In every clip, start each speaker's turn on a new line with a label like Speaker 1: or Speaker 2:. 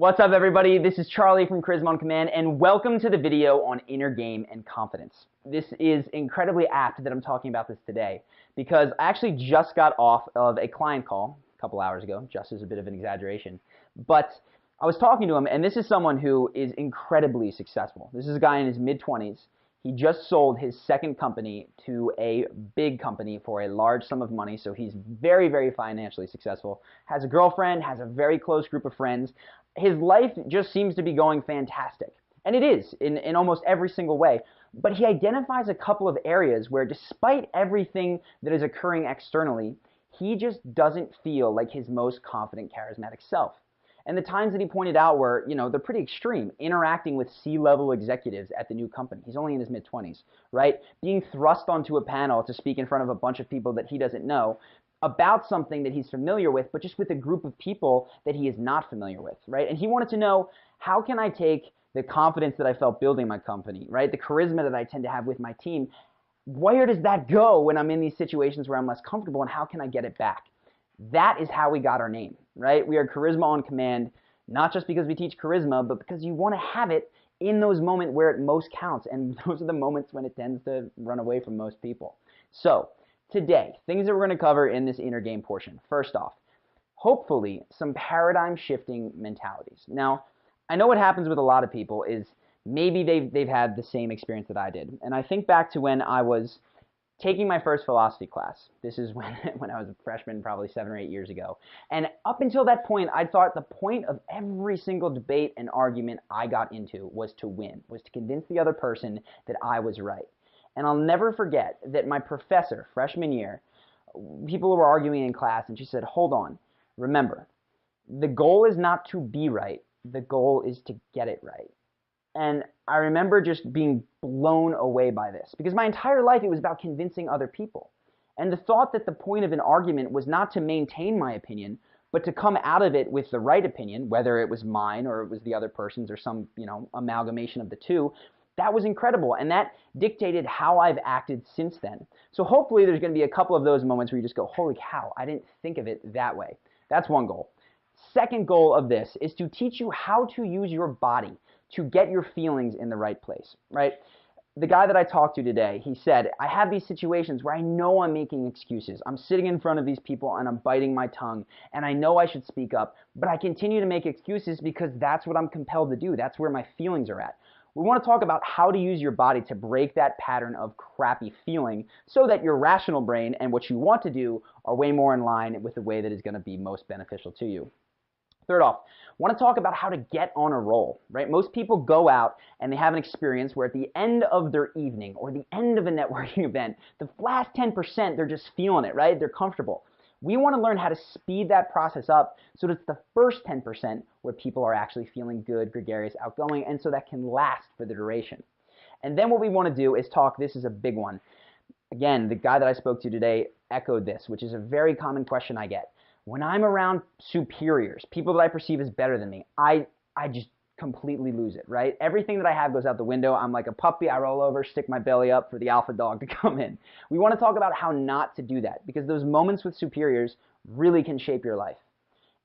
Speaker 1: What's up, everybody? This is Charlie from Charisma on Command, and welcome to the video on inner game and confidence. This is incredibly apt that I'm talking about this today because I actually just got off of a client call a couple hours ago. Just is a bit of an exaggeration, but I was talking to him, and this is someone who is incredibly successful. This is a guy in his mid-20s. He just sold his second company to a big company for a large sum of money, so he's very, very financially successful, has a girlfriend, has a very close group of friends. His life just seems to be going fantastic, and it is in almost every single way, but he identifies a couple of areas where despite everything that is occurring externally, he just doesn't feel like his most confident, charismatic self. And the times that he pointed out were, they're pretty extreme. Interacting with C-level executives at the new company. He's only in his mid-20s, right? Being thrust onto a panel to speak in front of a bunch of people that he doesn't know about something that he's familiar with, but just with a group of people that he is not familiar with, right? And he wanted to know, how can I take the confidence that I felt building my company, right? The charisma that I tend to have with my team, where does that go when I'm in these situations where I'm less comfortable, and how can I get it back? That is how we got our name, right? We are Charisma on Command, not just because we teach charisma, but because you want to have it in those moments where it most counts, and those are the moments when it tends to run away from most people. So, today, things that we're going to cover in this inner game portion. First off, hopefully, some paradigm-shifting mentalities. Now, I know what happens with a lot of people is maybe they've had the same experience that I did, and I think back to when I was taking my first philosophy class. This is when I was a freshman, probably 7 or 8 years ago. And up until that point, I thought the point of every single debate and argument I got into was to win, was to convince the other person that I was right. And I'll never forget that my professor, freshman year, people were arguing in class, and she said, hold on, remember, the goal is not to be right, the goal is to get it right. And I remember just being blown away by this, because my entire life it was about convincing other people. And the thought that the point of an argument was not to maintain my opinion, but to come out of it with the right opinion, whether it was mine or it was the other person's or some, amalgamation of the two, that was incredible. And that dictated how I've acted since then. So hopefully there's going to be a couple of those moments where you just go, holy cow, I didn't think of it that way. That's one goal. Second goal of this is to teach you how to use your body to get your feelings in the right place, right? The guy that I talked to today, he said, I have these situations where I know I'm making excuses. I'm sitting in front of these people and I'm biting my tongue, and I know I should speak up, but I continue to make excuses because that's what I'm compelled to do. That's where my feelings are at. We want to talk about how to use your body to break that pattern of crappy feeling so that your rational brain and what you want to do are way more in line with the way that is going to be most beneficial to you. Third off, I want to talk about how to get on a roll, right? Most people go out and they have an experience where at the end of their evening or the end of a networking event, the last 10%, they're just feeling it, right? They're comfortable. We want to learn how to speed that process up so that it's the first 10% where people are actually feeling good, gregarious, outgoing, and so that can last for the duration. And then what we want to do is talk, this is a big one. Again, the guy that I spoke to today echoed this, which is a very common question I get. When I'm around superiors, people that I perceive as better than me, I just completely lose it, right? Everything that I have goes out the window. I'm like a puppy. I roll over, stick my belly up for the alpha dog to come in. We want to talk about how not to do that, because those moments with superiors really can shape your life.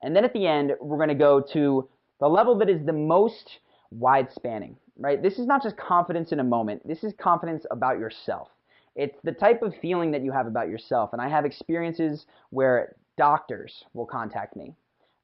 Speaker 1: And then at the end, we're going to go to the level that is the most wide-spanning, right? This is not just confidence in a moment. This is confidence about yourself. It's the type of feeling that you have about yourself. And I have experiences where doctors will contact me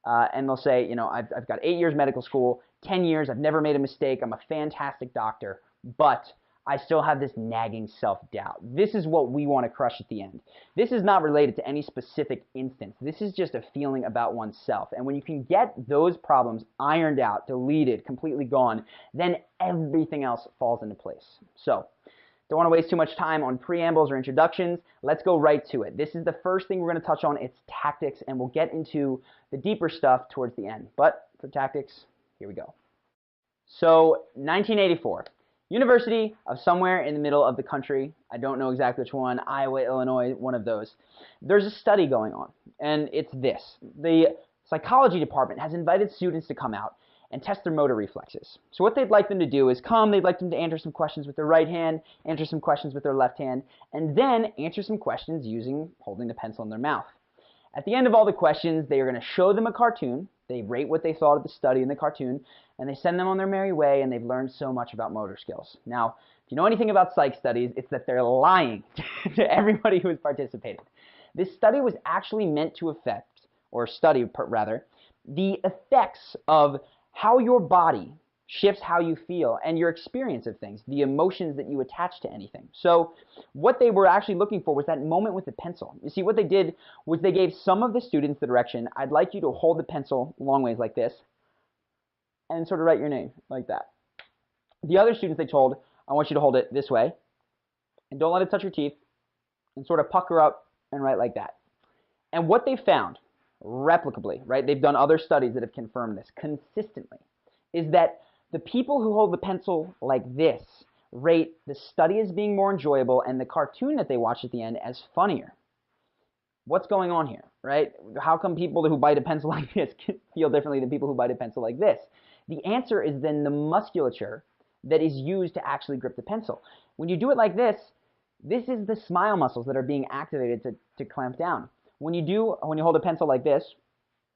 Speaker 1: and they'll say, I've got 8 years medical school, 10 years, I've never made a mistake, I'm a fantastic doctor, but I still have this nagging self-doubt. This is what we want to crush at the end. This is not related to any specific instance. This is just a feeling about oneself. And when you can get those problems ironed out, deleted, completely gone, then everything else falls into place. So, don't want to waste too much time on preambles or introductions. Let's go right to it. This is the first thing we're going to touch on. It's tactics, and we'll get into the deeper stuff towards the end. But for tactics, here we go. So, 1984, University of somewhere in the middle of the country. I don't know exactly which one, Iowa, Illinois, one of those. There's a study going on, and it's this. The psychology department has invited students to come out and test their motor reflexes. So what they'd like them to do is they'd like them to answer some questions with their right hand, answer some questions with their left hand, and then answer some questions holding the pencil in their mouth. At the end of all the questions, they are going to show them a cartoon. They rate what they thought of the study in the cartoon, and they send them on their merry way, and they've learned so much about motor skills. Now, if you know anything about psych studies, it's that they're lying to everybody who has participated. This study was actually meant to affect, or study rather, the effects of how your body shifts how you feel and your experience of things, the emotions that you attach to anything. So what they were actually looking for was that moment with the pencil. You see, what they did was they gave some of the students the direction, I'd like you to hold the pencil long ways like this and sort of write your name like that. The other students they told, I want you to hold it this way and don't let it touch your teeth and sort of pucker up and write like that. And what they found, replicably, right, they've done other studies that have confirmed this consistently, is that the people who hold the pencil like this rate the study as being more enjoyable and the cartoon that they watch at the end as funnier. What's going on here, right? How come people who bite a pencil like this feel differently than people who bite a pencil like this? The answer is then the musculature that is used to actually grip the pencil. When you do it like this is the smile muscles that are being activated to clamp down. When you hold a pencil like this,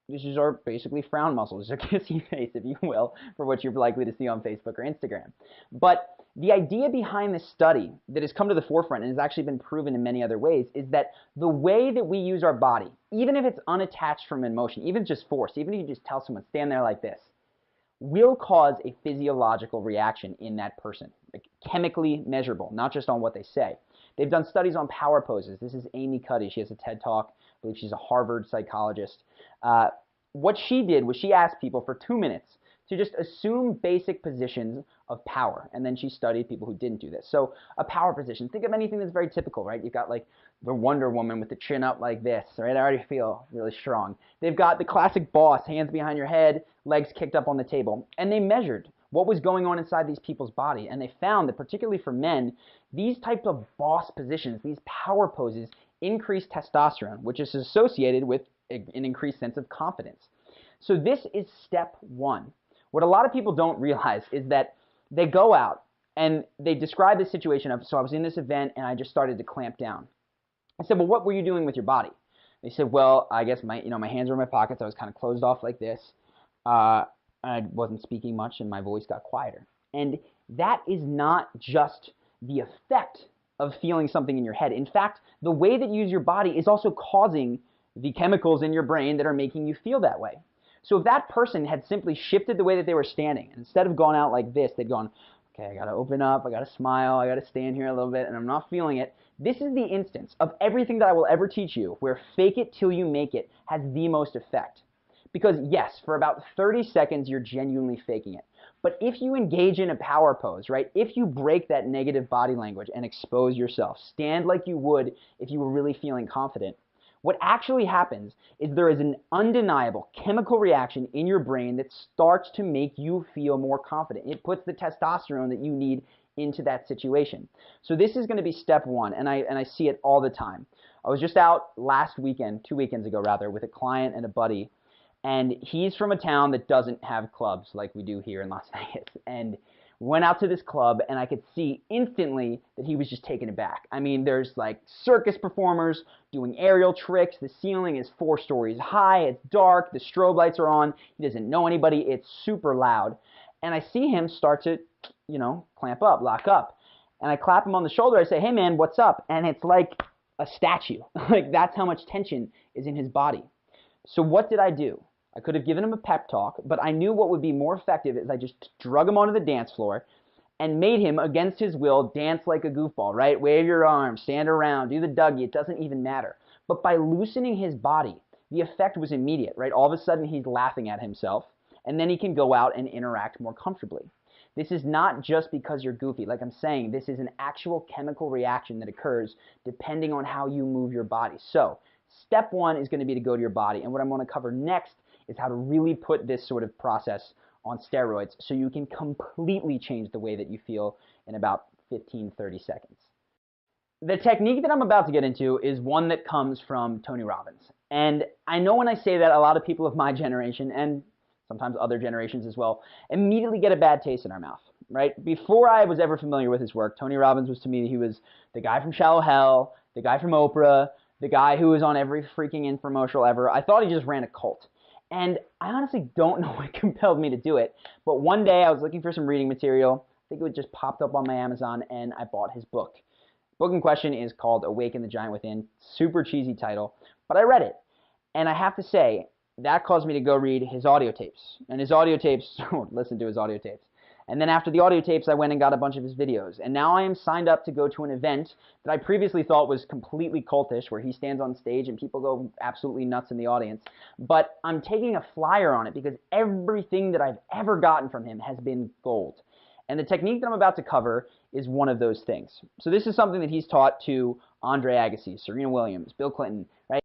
Speaker 1: these are basically frown muscles, a kissy face, if you will, for what you're likely to see on Facebook or Instagram. But the idea behind this study that has come to the forefront and has actually been proven in many other ways is that the way that we use our body, even if it's unattached from emotion, even just force, even if you just tell someone, stand there like this, will cause a physiological reaction in that person, like chemically measurable, not just on what they say. They've done studies on power poses. This is Amy Cuddy. She has a TED Talk. I believe she's a Harvard psychologist. What she did was she asked people for 2 minutes to just assume basic positions of power, and then she studied people who didn't do this. So a power position, think of anything that's very typical, right? You've got like the Wonder Woman with the chin up like this, right? I already feel really strong. They've got the classic boss, hands behind your head, legs kicked up on the table, and they measured what was going on inside these people's body, and they found that particularly for men, these types of boss positions, these power poses, increase testosterone, which is associated with an increased sense of confidence. So this is step one. What a lot of people don't realize is that they go out and they describe the situation of, so I was in this event and I just started to clamp down. I said, well, what were you doing with your body? They said, well, I guess my hands were in my pockets. I was kind of closed off like this. I wasn't speaking much and my voice got quieter. And that is not just the effect of feeling something in your head. In fact, the way that you use your body is also causing the chemicals in your brain that are making you feel that way. So if that person had simply shifted the way that they were standing, instead of going out like this, they'd gone, okay, I got to open up, I got to smile, I got to stand here a little bit, and I'm not feeling it. This is the instance of everything that I will ever teach you where fake it till you make it has the most effect. Because yes, for about 30 seconds, you're genuinely faking it. But if you engage in a power pose, right, if you break that negative body language and expose yourself, stand like you would if you were really feeling confident, what actually happens is there is an undeniable chemical reaction in your brain that starts to make you feel more confident. It puts the testosterone that you need into that situation. So this is going to be step one, and I see it all the time. I was just out last weekend, 2 weekends ago rather, with a client and a buddy, and he's from a town that doesn't have clubs like we do here in Las Vegas. And went out to this club, and I could see instantly that he was just taken aback. I mean, there's like circus performers doing aerial tricks. The ceiling is 4 stories high. It's dark. The strobe lights are on. He doesn't know anybody. It's super loud. And I see him start to, clamp up, lock up. And I clap him on the shoulder. I say, hey, man, what's up? And it's like a statue. Like that's how much tension is in his body. So what did I do? I could have given him a pep talk, but I knew what would be more effective is I just drug him onto the dance floor and made him, against his will, dance like a goofball, right? Wave your arms, stand around, do the Dougie, it doesn't even matter. But by loosening his body, the effect was immediate, right? All of a sudden, he's laughing at himself, and then he can go out and interact more comfortably. This is not just because you're goofy. Like I'm saying, this is an actual chemical reaction that occurs depending on how you move your body. So, step one is going to be to go to your body, and what I'm going to cover next is how to really put this sort of process on steroids so you can completely change the way that you feel in about 15, 30 seconds. The technique that I'm about to get into is one that comes from Tony Robbins. And I know when I say that, a lot of people of my generation, and sometimes other generations as well, immediately get a bad taste in our mouth, right? Before I was ever familiar with his work, Tony Robbins was to me, he was the guy from Shallow Hell, the guy from Oprah, the guy who was on every freaking infomercial ever. I thought he just ran a cult. And I honestly don't know what compelled me to do it. But one day I was looking for some reading material. I think it just popped up on my Amazon, and I bought his book. The book in question is called Awaken the Giant Within. Super cheesy title, but I read it. And I have to say, that caused me to go read his audio tapes. And his audio tapes, listen to his audio tapes. And then after the audio tapes, I went and got a bunch of his videos. And now I am signed up to go to an event that I previously thought was completely cultish, where he stands on stage and people go absolutely nuts in the audience. But I'm taking a flyer on it because everything that I've ever gotten from him has been gold. And the technique that I'm about to cover is one of those things. So this is something that he's taught to Andre Agassi, Serena Williams, Bill Clinton, right?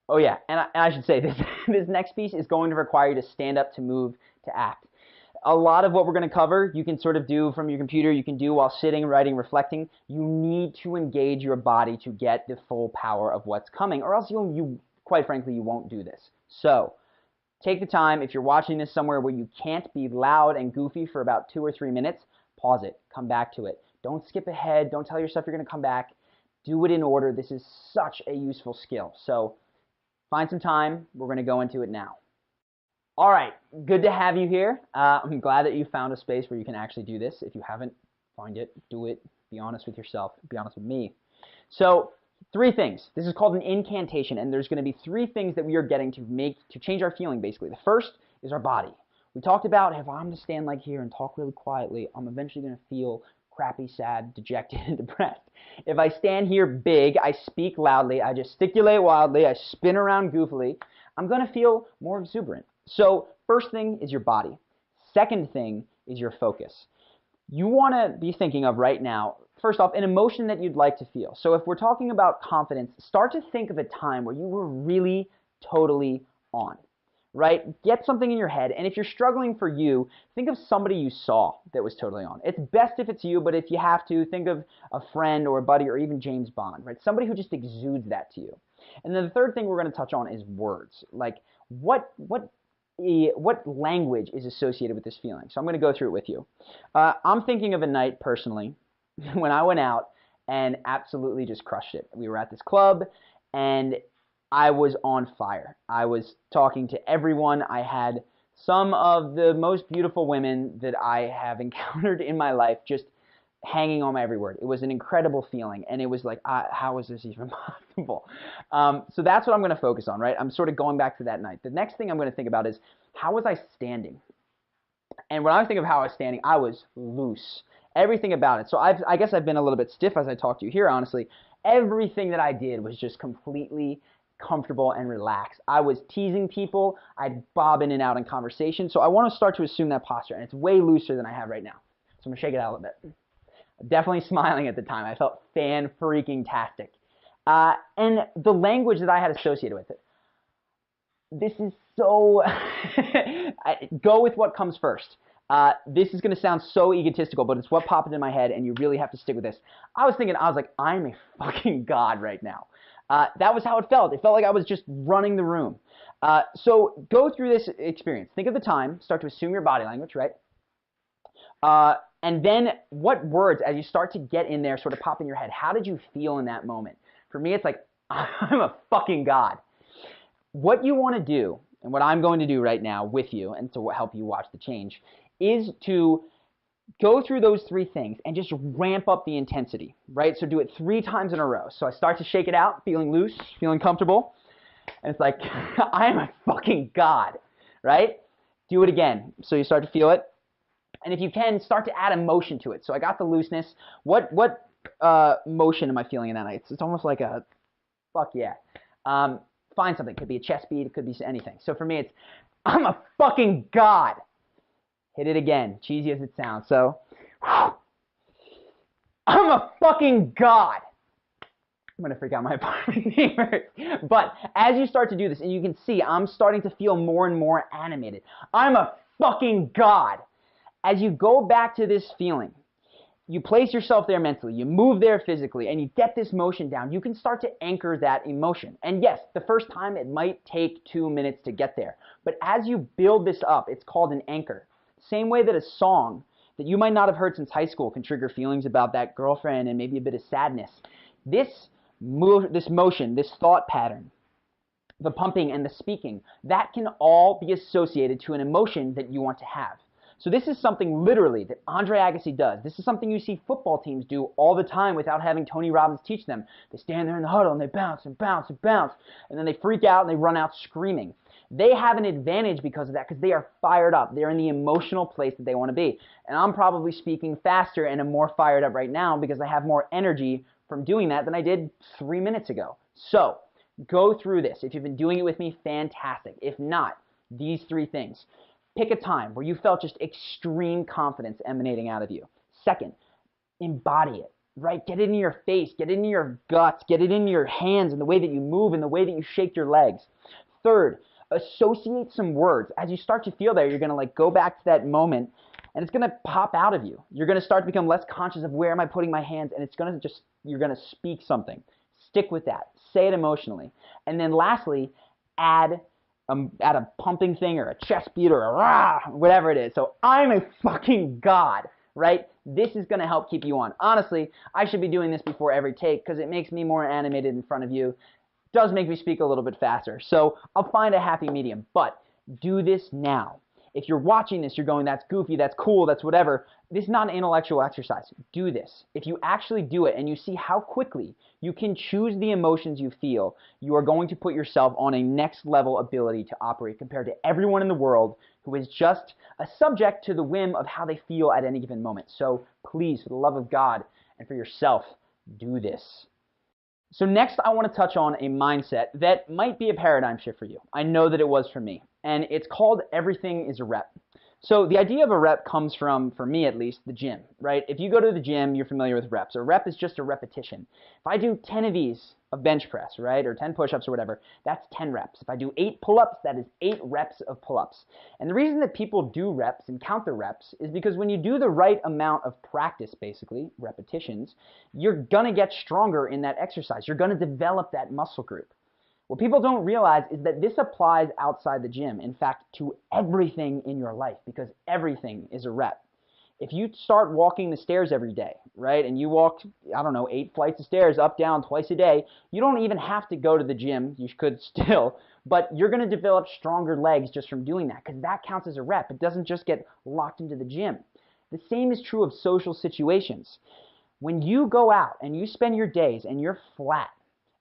Speaker 1: Oh yeah, and I should say this this next piece is going to require you to stand up, to move, to act. A lot of what we're going to cover, you can sort of do from your computer, you can do while sitting, writing, reflecting. You need to engage your body to get the full power of what's coming, or else quite frankly, you won't do this. So, take the time. If you're watching this somewhere where you can't be loud and goofy for about 2 or 3 minutes, pause it, come back to it. Don't skip ahead, don't tell yourself you're going to come back. Do it in order. This is such a useful skill. So, find some time. We're going to go into it now. All right, good to have you here. I'm glad that you found a space where you can actually do this. If you haven't, find it, do it, be honest with yourself, be honest with me. So, 3 things. This is called an incantation, and there's going to be 3 things that we are getting to change our feeling, basically. The first is our body. We talked about if I'm to stand like here and talk really quietly, I'm eventually going to feel crappy, sad, dejected, and depressed. If I stand here big, I speak loudly, I gesticulate wildly, I spin around goofily, I'm going to feel more exuberant. So first thing is your body. Second thing is your focus. You want to be thinking of right now, first off, an emotion that you'd like to feel. So if we're talking about confidence, start to think of a time where you were really totally on, right? Get something in your head, and if you're struggling for you, think of somebody you saw that was totally on. It's best if it's you, but if you have to, think of a friend or a buddy or even James Bond, right? Somebody who just exudes that to you. And then the third thing we're going to touch on is words. Like, what language is associated with this feeling? So I'm going to go through it with you. I'm thinking of a night, personally, when I went out and absolutely just crushed it. We were at this club, and I was on fire. I was talking to everyone. I had some of the most beautiful women that I have encountered in my life just hanging on my every word. It was an incredible feeling, and it was like, how is this even possible? So that's what I'm going to focus on, right? I'm sort of going back to that night. The next thing I'm going to think about is, how was I standing? And when I was thinking of how I was standing, I was loose. Everything about it. So I guess I've been a little bit stiff as I talk to you here, honestly. Everything that I did was just completely comfortable and relaxed. I was teasing people. I'd bob in and out in conversation. So I want to start to assume that posture, and it's way looser than I have right now. So I'm going to shake it out a little bit. Definitely smiling at the time. I felt fan-freaking-tastic. And the language that I had associated with it. This is so... Go with what comes first. This is going to sound so egotistical, but it's what popped in my head, and you really have to stick with this. I was like, I'm a fucking god right now. That was how it felt. It felt like I was just running the room. So go through this experience. Think of the time. Start to assume your body language, right? And then what words, as you start to get in there, sort of pop in your head. How did you feel in that moment? For me, it's like, I'm a fucking god. What you want to do, and what I'm going to do right now with you, and to help you watch the change, is to go through those 3 things and just ramp up the intensity, right? So do it 3 times in a row. So I start to shake it out, feeling loose, feeling comfortable, and it's like, I am a fucking god, right? Do it again. So you start to feel it. And if you can, start to add emotion to it. So I got the looseness. What motion am I feeling in that night? It's almost like a, fuck yeah. Find something. It could be a chest beat. It could be anything. So for me, it's, I'm a fucking god. Hit it again. Cheesy as it sounds. So, I'm a fucking god. I'm going to freak out my apartment neighbors. But as you start to do this, and you can see I'm starting to feel more and more animated. I'm a fucking God. As you go back to this feeling, you place yourself there mentally, you move there physically, and you get this motion down, you can start to anchor that emotion. And yes, the first time it might take 2 minutes to get there. But as you build this up, it's called an anchor. Same way that a song that you might not have heard since high school can trigger feelings about that girlfriend and maybe a bit of sadness. This motion, this thought pattern, the pumping and the speaking, that can all be associated to an emotion that you want to have. So this is something literally that Andre Agassi does. This is something you see football teams do all the time without having Tony Robbins teach them. They stand there in the huddle and they bounce and bounce and bounce, and then they freak out and they run out screaming. They have an advantage because of that, because they are fired up. They're in the emotional place that they want to be. And I'm probably speaking faster and I'm more fired up right now because I have more energy from doing that than I did 3 minutes ago. So go through this. If you've been doing it with me, fantastic. If not, these 3 things. Pick a time where you felt just extreme confidence emanating out of you. Second, embody it, right? Get it in your face, get it in your guts, get it in your hands and the way that you move and the way that you shake your legs. Third, associate some words. As you start to feel there, you're going to go back to that moment and it's going to pop out of you. You're going to start to become less conscious of where am I putting my hands, and you're going to speak something. Stick with that. Say it emotionally. And then lastly, add a pumping thing or a chest beat or a rah, whatever it is. So I'm a fucking God, right? This is going to help keep you on. Honestly, I should be doing this before every take because it makes me more animated in front of you. It does make me speak a little bit faster. So I'll find a happy medium, but do this now. If you're watching this, you're going, that's goofy, that's cool, that's whatever. This is not an intellectual exercise. Do this. If you actually do it and you see how quickly you can choose the emotions you feel, you are going to put yourself on a next level ability to operate compared to everyone in the world who is just a subject to the whim of how they feel at any given moment. So please, for the love of God and for yourself, do this. So next, I want to touch on a mindset that might be a paradigm shift for you. I know that it was for me, and it's called everything is a rep. So the idea of a rep comes from, for me at least, the gym, right? If you go to the gym, you're familiar with reps. A rep is just a repetition. If I do 10 of these of bench press, right, or 10 push-ups or whatever, that's 10 reps. If I do 8 pull-ups, that is 8 reps of pull-ups. And the reason that people do reps and count the reps is because when you do the right amount of practice, basically, repetitions, you're going to get stronger in that exercise. You're going to develop that muscle group. What people don't realize is that this applies outside the gym, in fact, to everything in your life, because everything is a rep. If you start walking the stairs every day, right, and you walk, 8 flights of stairs up, down, twice a day, you don't even have to go to the gym. You could still, but you're going to develop stronger legs just from doing that, because that counts as a rep. It doesn't just get locked into the gym. The same is true of social situations. When you go out and you spend your days and you're flat,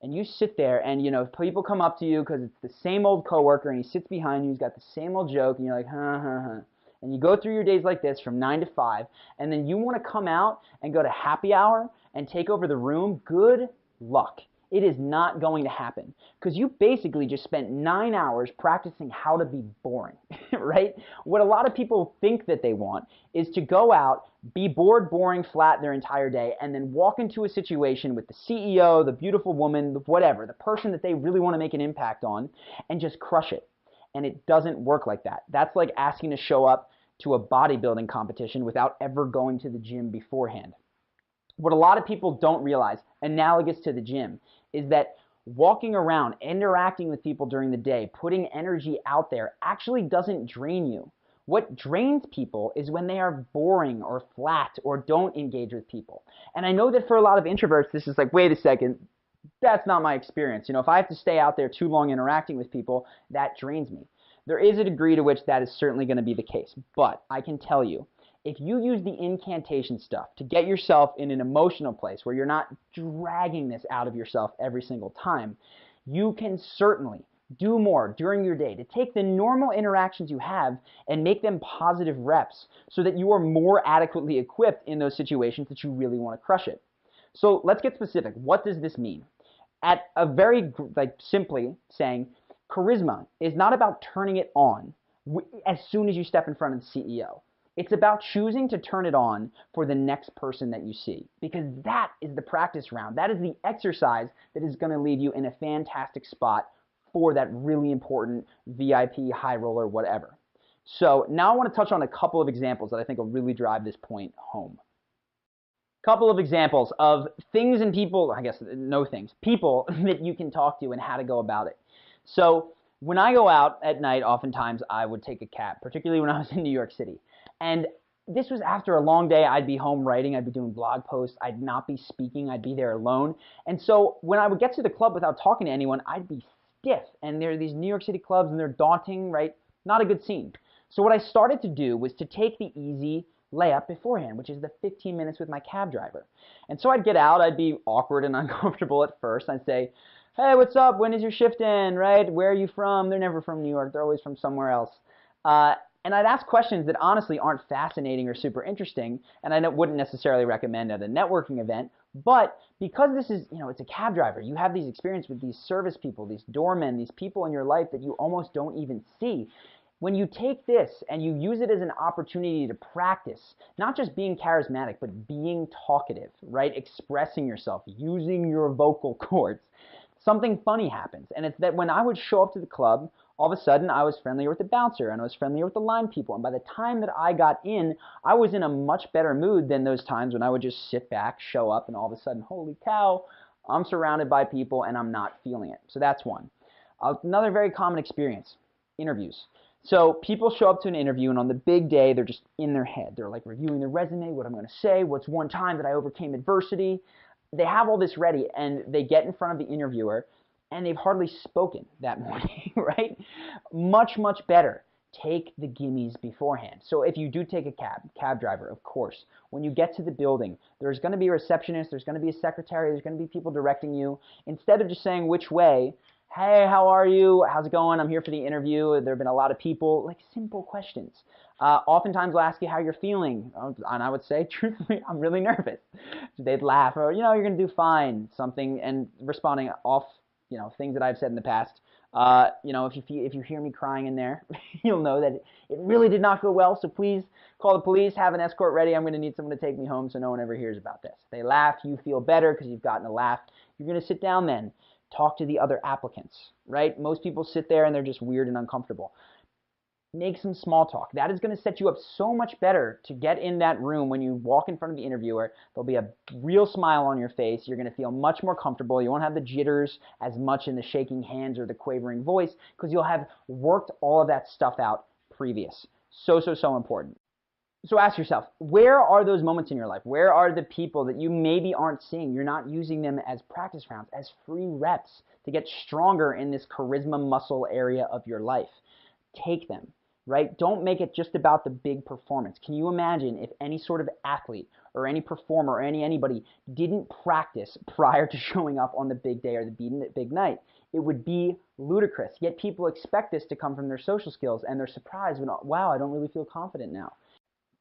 Speaker 1: and you sit there and, people come up to you because it's the same old coworker and he sits behind you, he's got the same old joke, and you're like, And you go through your days like this from 9 to 5, and then you want to come out and go to happy hour and take over the room. Good luck. It is not going to happen because you basically just spent 9 hours practicing how to be boring, right? What a lot of people think that they want is to go out, be bored, boring, flat their entire day, and then walk into a situation with the CEO, the beautiful woman, whatever, the person that they really want to make an impact on, and just crush it. And it doesn't work like that. That's like asking to show up to a bodybuilding competition without ever going to the gym beforehand. What a lot of people don't realize, analogous to the gym, is that walking around, interacting with people during the day, putting energy out there actually doesn't drain you. What drains people is when they are boring or flat or don't engage with people. And I know that for a lot of introverts, this is like, wait a second, that's not my experience. If I have to stay out there too long interacting with people, that drains me. There is a degree to which that is certainly going to be the case. But I can tell you, if you use the incantation stuff to get yourself in an emotional place where you're not dragging this out of yourself every single time, you can certainly do more during your day to take the normal interactions you have and make them positive reps so that you are more adequately equipped in those situations that you really want to crush it. So let's get specific. What does this mean? At a very, simply saying, charisma is not about turning it on as soon as you step in front of the CEO. It's about choosing to turn it on for the next person that you see, because that is the practice round. That is the exercise that is going to leave you in a fantastic spot for that really important VIP, high roller, whatever. So now I want to touch on a couple of examples that I think will really drive this point home. Couple of examples of things and people, I guess no things, people that you can talk to and how to go about it. So when I go out at night, oftentimes I would take a cab, particularly when I was in New York City. And this was after a long day. I'd be home writing, I'd be doing blog posts, I'd not be speaking, I'd be there alone. And so when I would get to the club without talking to anyone, I'd be stiff. And there are these New York City clubs and they're daunting, right? Not a good scene. So what I started to do was to take the easy layup beforehand, which is the 15 minutes with my cab driver. And so I'd get out, I'd be awkward and uncomfortable at first. I'd say, hey, what's up? When is your shift in, right? Where are you from? They're never from New York. They're always from somewhere else. And I'd ask questions that honestly aren't fascinating or super interesting, and I wouldn't necessarily recommend at a networking event. But because this is, it's a cab driver, you have these experiences with these service people, these doormen, these people in your life that you almost don't even see. When you take this and you use it as an opportunity to practice, not just being charismatic, but being talkative, right? Expressing yourself, using your vocal cords, something funny happens. And it's that when I would show up to the club, all of a sudden I was friendlier with the bouncer and I was friendlier with the line people. And by the time that I got in, I was in a much better mood than those times when I would just sit back, show up, and all of a sudden, holy cow, I'm surrounded by people and I'm not feeling it. So that's one. Another very common experience, interviews. So people show up to an interview, and on the big day, they're just in their head. They're like reviewing their resume, what I'm going to say, what's one time that I overcame adversity. They have all this ready, and they get in front of the interviewer, and they've hardly spoken that morning, right? Much, much better. Take the gimmies beforehand. So if you do take a cab driver, of course, when you get to the building, there's going to be a receptionist, there's going to be a secretary, there's going to be people directing you. Instead of just saying which way, hey, how are you? How's it going? I'm here for the interview. There have been a lot of people. Like simple questions. Oftentimes they'll ask you how you're feeling. And I would say, truthfully, I'm really nervous. They'd laugh or, you're going to do fine. Something, and responding off, things that I've said in the past. If you hear me crying in there, you'll know that it really did not go well. So please call the police, have an escort ready. I'm going to need someone to take me home so no one ever hears about this. They laugh. You feel better because you've gotten a laugh. You're going to sit down then. Talk to the other applicants, right? Most people sit there and they're just weird and uncomfortable. Make some small talk. That is going to set you up so much better to get in that room when you walk in front of the interviewer. There'll be a real smile on your face. You're going to feel much more comfortable. You won't have the jitters as much in the shaking hands or the quavering voice because you'll have worked all of that stuff out previous. So important. So ask yourself, where are those moments in your life? Where are the people that you maybe aren't seeing? You're not using them as practice rounds, as free reps to get stronger in this charisma muscle area of your life. Take them, right? Don't make it just about the big performance. Can you imagine if any sort of athlete or any performer or anybody didn't practice prior to showing up on the big day or the big night? It would be ludicrous. Yet people expect this to come from their social skills, and they're surprised when, wow, I don't really feel confident now.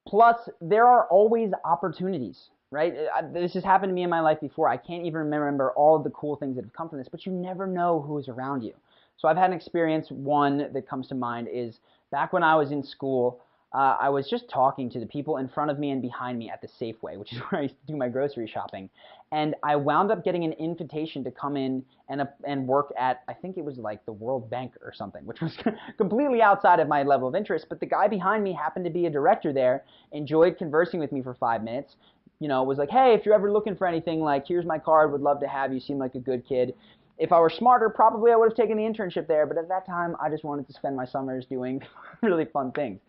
Speaker 1: Plus, there are always opportunities, right? This has happened to me in my life before. I can't even remember all of the cool things that have come from this, but you never know who is around you. So I've had an experience, one that comes to mind is back when I was in school, I was just talking to the people in front of me and behind me at the Safeway, which is where I used to do my grocery shopping. And I wound up getting an invitation to come in and work at, I think it was like the World Bank or something, which was completely outside of my level of interest. But the guy behind me happened to be a director there, enjoyed conversing with me for 5 minutes, was like, hey, if you're ever looking for anything, like, here's my card, would love to have you, seem like a good kid. If I were smarter, probably I would have taken the internship there, but at that time, I just wanted to spend my summers doing really fun things.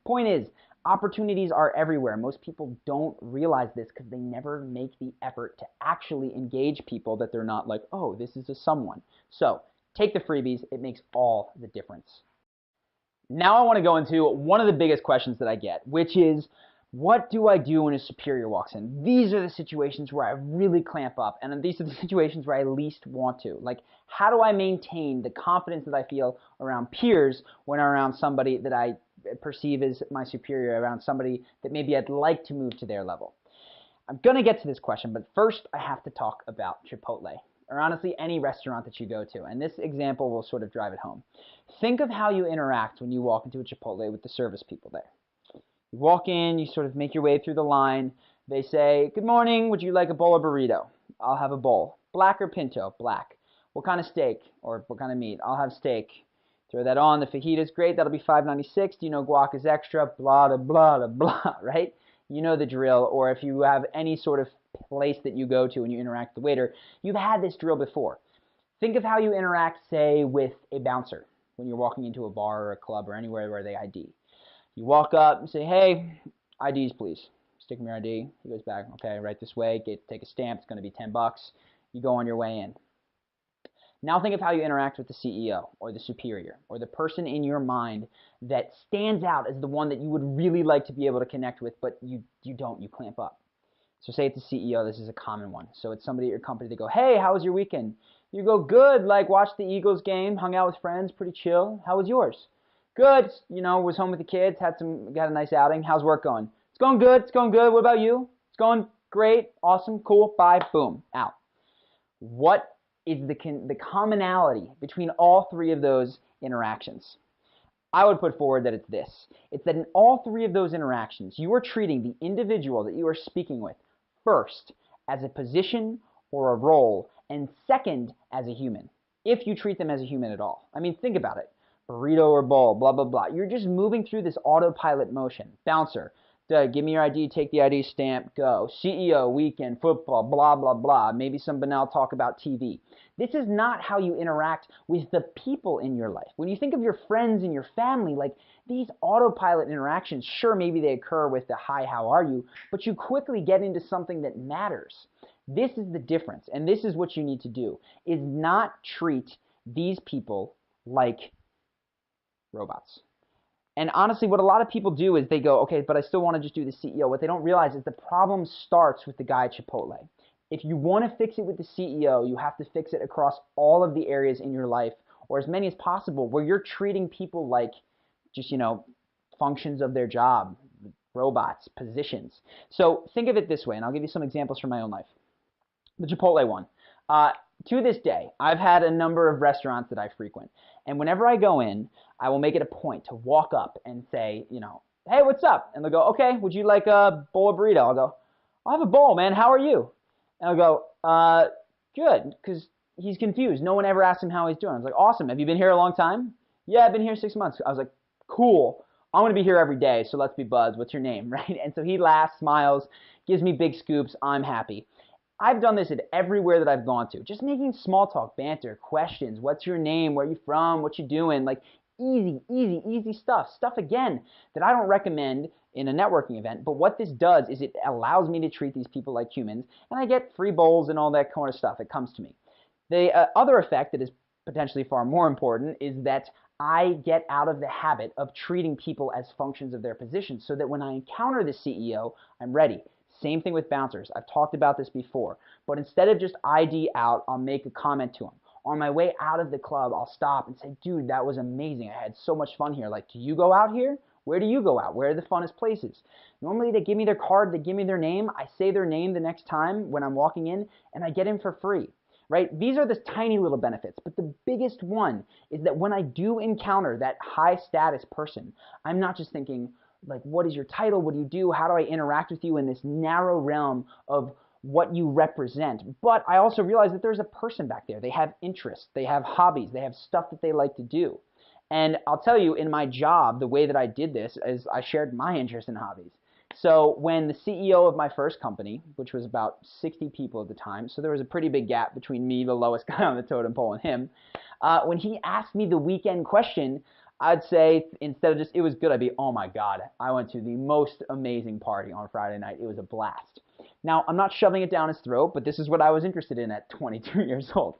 Speaker 1: Point is, opportunities are everywhere. Most people don't realize this because they never make the effort to actually engage people that they're not like, oh, this is a someone. So take the freebies. It makes all the difference. Now I want to go into one of the biggest questions that I get, which is, what do I do when a superior walks in? These are the situations where I really clamp up, and these are the situations where I least want to. Like, how do I maintain the confidence that I feel around peers when I'm around somebody that I perceive as my superior, around somebody that maybe I'd like to move to their level? I'm going to get to this question, but first I have to talk about Chipotle, or honestly any restaurant that you go to, and this example will sort of drive it home. Think of how you interact when you walk into a Chipotle with the service people there. You walk in, you sort of make your way through the line. They say, good morning, would you like a bowl or burrito? I'll have a bowl. Black or pinto? Black. What kind of steak or what kind of meat? I'll have steak. Throw that on. The fajita's great. That'll be $5.96. Do you know guac is extra? Blah, blah, blah, blah, right? You know the drill. Or if you have any sort of place that you go to and you interact with the waiter, you've had this drill before. Think of how you interact, say, with a bouncer when you're walking into a bar or a club or anywhere where they ID. You walk up and say, hey, IDs, please. Stick me your ID. He goes back, okay, right this way. Take a stamp. It's going to be $10. You go on your way in. Now think of how you interact with the CEO or the superior or the person in your mind that stands out as the one that you would really like to be able to connect with, but you don't. You clamp up. So say it's a CEO. This is a common one. So it's somebody at your company. They go, hey, how was your weekend? You go, good. Like, watched the Eagles game, hung out with friends, pretty chill. How was yours? Good. You know, was home with the kids, got a nice outing. How's work going? It's going good. It's going good. What about you? It's going great. Awesome. Cool. Bye. Boom. Out. What is the commonality between all three of those interactions? I would put forward that it's this. It's that in all three of those interactions, you are treating the individual that you are speaking with first as a position or a role, and second as a human, if you treat them as a human at all. I mean, think about it. Burrito or bowl, blah, blah, blah. You're just moving through this autopilot motion. Bouncer, give me your ID, take the ID stamp, go. CEO, weekend, football, blah, blah, blah. Maybe some banal talk about TV. This is not how you interact with the people in your life. When you think of your friends and your family, like these autopilot interactions, sure, maybe they occur with the hi, how are you, but you quickly get into something that matters. This is the difference, and this is what you need to do, is not treat these people like robots. And honestly, what a lot of people do is they go, okay, but I still want to just do the CEO. What they don't realize is the problem starts with the guy at Chipotle. If you want to fix it with the CEO, you have to fix it across all of the areas in your life, or as many as possible, where you're treating people like just, functions of their job, robots, positions. So think of it this way, and I'll give you some examples from my own life. The Chipotle one. To this day, I've had a number of restaurants that I frequent, and whenever I go in, I will make it a point to walk up and say, hey, what's up? And they'll go, okay, would you like a bowl of burrito? I'll go, I'll have a bowl, man. How are you? And I'll go, good, because he's confused. No one ever asked him how he's doing. I was like, awesome. Have you been here a long time? Yeah, I've been here 6 months. I was like, cool. I'm going to be here every day, so let's be buds. What's your name, right? And so he laughs, smiles, gives me big scoops. I'm happy. I've done this at everywhere that I've gone to. Just making small talk, banter, questions. What's your name? Where are you from? What you doing? Like easy stuff. Stuff, again, that I don't recommend in a networking event. But what this does is it allows me to treat these people like humans, and I get free bowls and all that kind of stuff. It comes to me. The other effect that is potentially far more important is that I get out of the habit of treating people as functions of their position, so that when I encounter the CEO, I'm ready. Same thing with bouncers. I've talked about this before. But instead of just ID out, I'll make a comment to them. On my way out of the club, I'll stop and say, dude, that was amazing. I had so much fun here. Like, do you go out here? Where do you go out? Where are the funnest places? Normally, they give me their card. They give me their name. I say their name the next time when I'm walking in, and I get in for free. Right? These are the tiny little benefits. But the biggest one is that when I do encounter that high-status person, I'm not just thinking, like, what is your title? What do you do? How do I interact with you in this narrow realm of what you represent? But I also realize that there's a person back there. They have interests. They have hobbies. They have stuff that they like to do. And I'll tell you, in my job, the way that I did this is I shared my interests and hobbies. So when the CEO of my first company, which was about 60 people at the time, so there was a pretty big gap between me, the lowest guy on the totem pole, and him, when he asked me the weekend question, I'd say, instead of just, it was good, I'd be, oh my God, I went to the most amazing party on Friday night. It was a blast. Now, I'm not shoving it down his throat, but this is what I was interested in at 22 years old.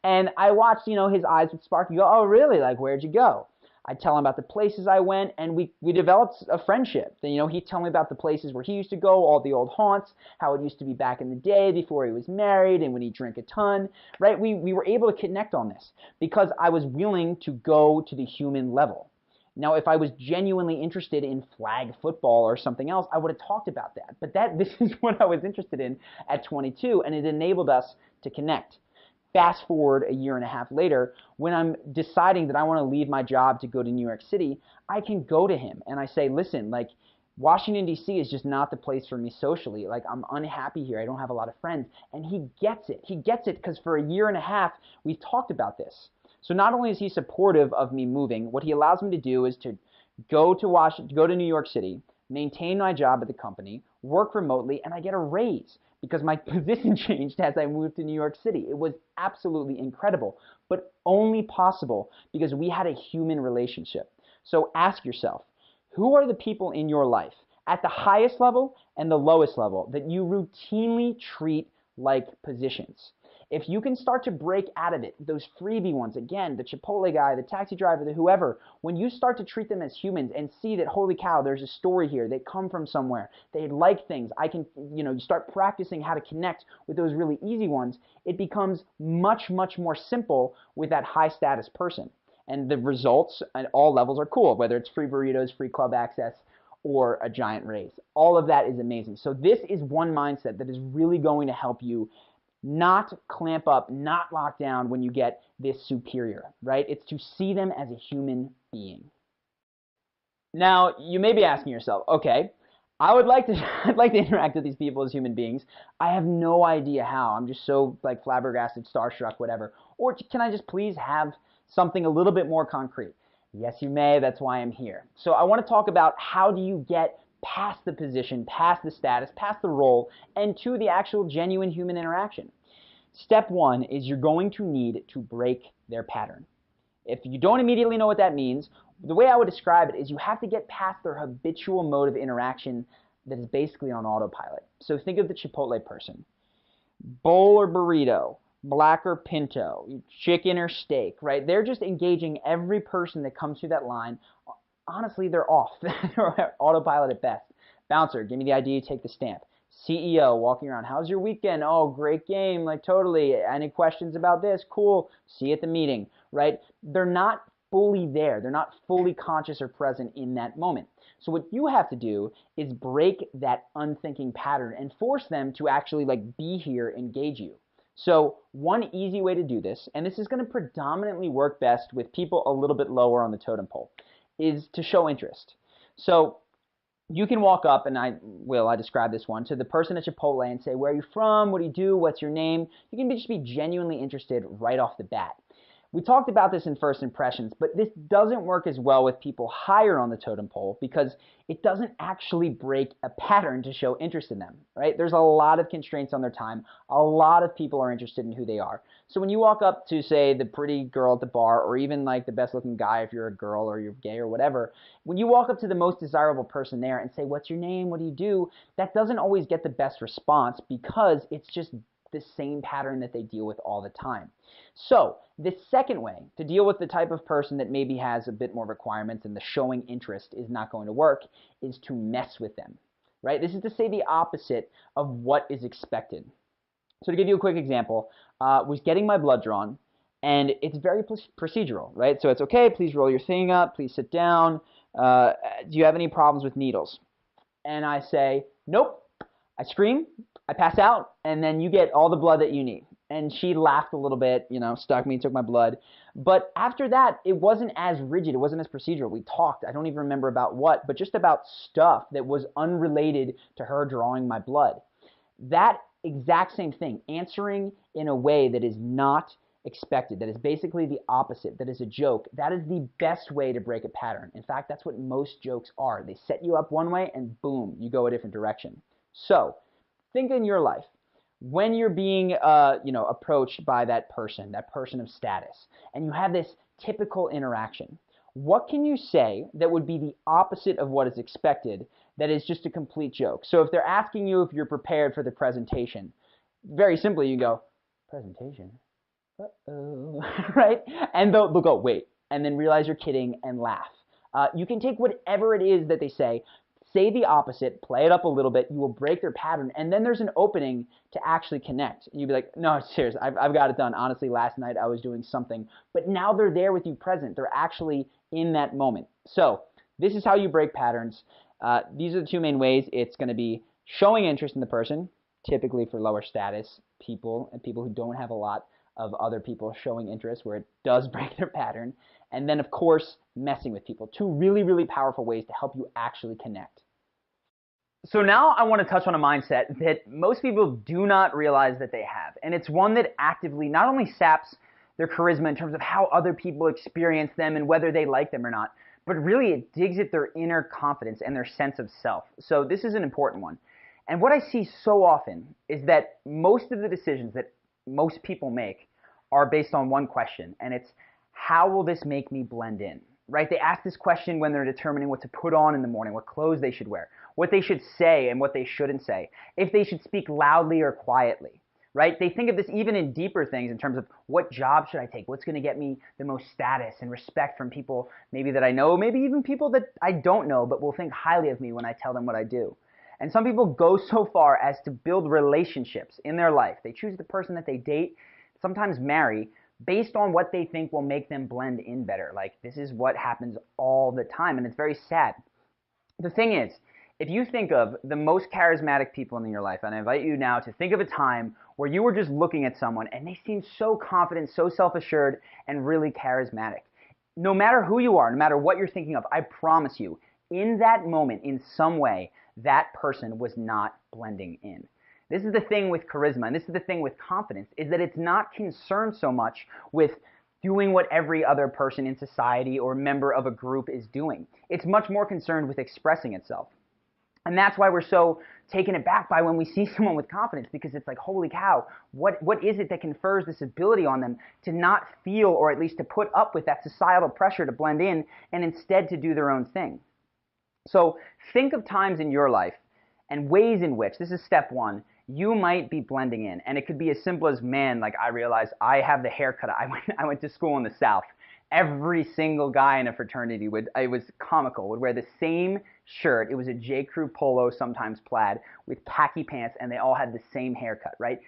Speaker 1: And I watched, his eyes would spark. You go, oh, really? Like, where'd you go? I'd tell him about the places I went, and we developed a friendship. Then, he'd tell me about the places where he used to go, all the old haunts, how it used to be back in the day before he was married and when he drank a ton, right? We were able to connect on this because I was willing to go to the human level. Now, if I was genuinely interested in flag football or something else, I would have talked about that. But this is what I was interested in at 22, and it enabled us to connect. Fast forward a year and a half later, when I'm deciding that I want to leave my job to go to New York City, I can go to him and I say, listen, like, Washington, D.C. is just not the place for me socially. Like, I'm unhappy here. I don't have a lot of friends. And he gets it. He gets it because for a year and a half, we've talked about this. So not only is he supportive of me moving, what he allows me to do is to go to New York City, maintain my job at the company, work remotely, and I get a raise because my position changed as I moved to New York City. It was absolutely incredible, but only possible because we had a human relationship. So ask yourself, who are the people in your life at the highest level and the lowest level that you routinely treat like positions? If you can start to break out of it, those freebie ones, again, the Chipotle guy, the taxi driver, the whoever, when you start to treat them as humans and see that, holy cow, there's a story here, they come from somewhere, they like things, you start practicing how to connect with those really easy ones, it becomes much, much more simple with that high status person. And the results at all levels are cool, whether it's free burritos, free club access, or a giant raise. All of that is amazing. So this is one mindset that is really going to help you not clamp up, not lock down when you get this superior, right? It's to see them as a human being. Now, you may be asking yourself, okay, I'd like to interact with these people as human beings. I have no idea how. I'm just so like flabbergasted, starstruck, whatever. Or can I just please have something a little bit more concrete? Yes, you may. That's why I'm here. So I want to talk about how do you get past the position, past the status, past the role, and to the actual genuine human interaction. Step one is you're going to need to break their pattern. If you don't immediately know what that means, the way I would describe it is you have to get past their habitual mode of interaction that is basically on autopilot. So think of the Chipotle person. Bowl or burrito, black or pinto, chicken or steak, right? They're just engaging every person that comes through that line. Honestly, they're off. They're autopilot at best. Bouncer, give me the ID, take the stamp. CEO, walking around, how's your weekend? Oh, great game, like totally. Any questions about this? Cool. See you at the meeting, right? They're not fully there. They're not fully conscious or present in that moment. So what you have to do is break that unthinking pattern and force them to actually like be here, engage you. So one easy way to do this, and this is going to predominantly work best with people a little bit lower on the totem pole, is to show interest. So you can walk up, and I describe this one, to the person at Chipotle and say, where are you from? What do you do? What's your name? You can just be genuinely interested right off the bat. We talked about this in first impressions, but this doesn't work as well with people higher on the totem pole because it doesn't actually break a pattern to show interest in them, right? There's a lot of constraints on their time. A lot of people are interested in who they are. So when you walk up to, say, the pretty girl at the bar, or even like the best looking guy if you're a girl or you're gay or whatever, when you walk up to the most desirable person there and say, what's your name? What do you do? That doesn't always get the best response because it's just the same pattern that they deal with all the time. So the second way to deal with the type of person that maybe has a bit more requirements and the showing interest is not going to work is to mess with them, right? This is to say the opposite of what is expected. So to give you a quick example, was getting my blood drawn, and it's very procedural, right? So it's okay, please roll your thing up, please sit down. Do you have any problems with needles? And I say, nope. I scream, I pass out, and then you get all the blood that you need. And she laughed a little bit, stuck me, took my blood. But after that, it wasn't as rigid, it wasn't as procedural. We talked, I don't even remember about what, but just about stuff that was unrelated to her drawing my blood. That exact same thing, answering in a way that is not expected, that is basically the opposite, that is a joke, that is the best way to break a pattern. In fact, that's what most jokes are. They set you up one way and boom, you go a different direction. So think in your life, when you're being approached by that person of status, and you have this typical interaction, what can you say that would be the opposite of what is expected that is just a complete joke? So if they're asking you if you're prepared for the presentation, very simply you go, presentation? Uh-oh, right? And they'll go, wait, and then realize you're kidding and laugh. You can take whatever it is that they say the opposite, play it up a little bit, you will break their pattern, and then there's an opening to actually connect. And you'll be like, no, serious, I've got it done. Honestly, last night I was doing something. But now they're there with you present. They're actually in that moment. So this is how you break patterns. These are the two main ways. It's going to be showing interest in the person, typically for lower status people and people who don't have a lot of other people showing interest where it does break their pattern. And then, of course, messing with people. Two really, really powerful ways to help you actually connect. So now I want to touch on a mindset that most people do not realize that they have. And it's one that actively not only saps their charisma in terms of how other people experience them and whether they like them or not. But really, it digs at their inner confidence and their sense of self. So this is an important one. And what I see so often is that most of the decisions that most people make are based on one question, and it's, how will this make me blend in? Right? They ask this question when they're determining what to put on in the morning, what clothes they should wear, what they should say and what they shouldn't say, if they should speak loudly or quietly. Right? They think of this even in deeper things in terms of, what job should I take? What's going to get me the most status and respect from people maybe that I know, maybe even people that I don't know but will think highly of me when I tell them what I do. And some people go so far as to build relationships in their life. They choose the person that they date, sometimes marry, based on what they think will make them blend in better. Like, this is what happens all the time, and it's very sad. The thing is, if you think of the most charismatic people in your life, and I invite you now to think of a time where you were just looking at someone and they seemed so confident, so self-assured, and really charismatic. No matter who you are, no matter what you're thinking of, I promise you, in that moment, in some way, that person was not blending in. This is the thing with charisma, and this is the thing with confidence, is that it's not concerned so much with doing what every other person in society or member of a group is doing. It's much more concerned with expressing itself. And that's why we're so taken aback by when we see someone with confidence, because it's like, holy cow, what is it that confers this ability on them to not feel, or at least to put up with that societal pressure to blend in and instead to do their own thing? So think of times in your life and ways in which, this is step one, you might be blending in. And it could be as simple as, man, like, I realized I have the haircut. I went to school in the South. Every single guy in a fraternity it was comical, would wear the same shirt. It was a J. Crew polo, sometimes plaid, with khaki pants, and they all had the same haircut, right?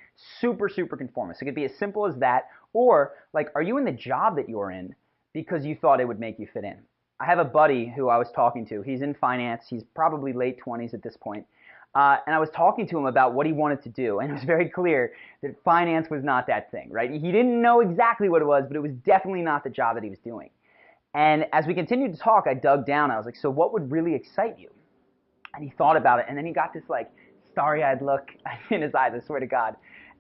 Speaker 1: Super, super conformist. It could be as simple as that. Or, like, are you in the job that you're in because you thought it would make you fit in? I have a buddy who I was talking to. He's in finance. He's probably late 20s at this point. And I was talking to him about what he wanted to do, and it was very clear that finance was not that thing, right? He didn't know exactly what it was, but it was definitely not the job that he was doing. And as we continued to talk, I dug down. I was like, so what would really excite you? And he thought about it, and then he got this, like, starry-eyed look in his eyes, I swear to God.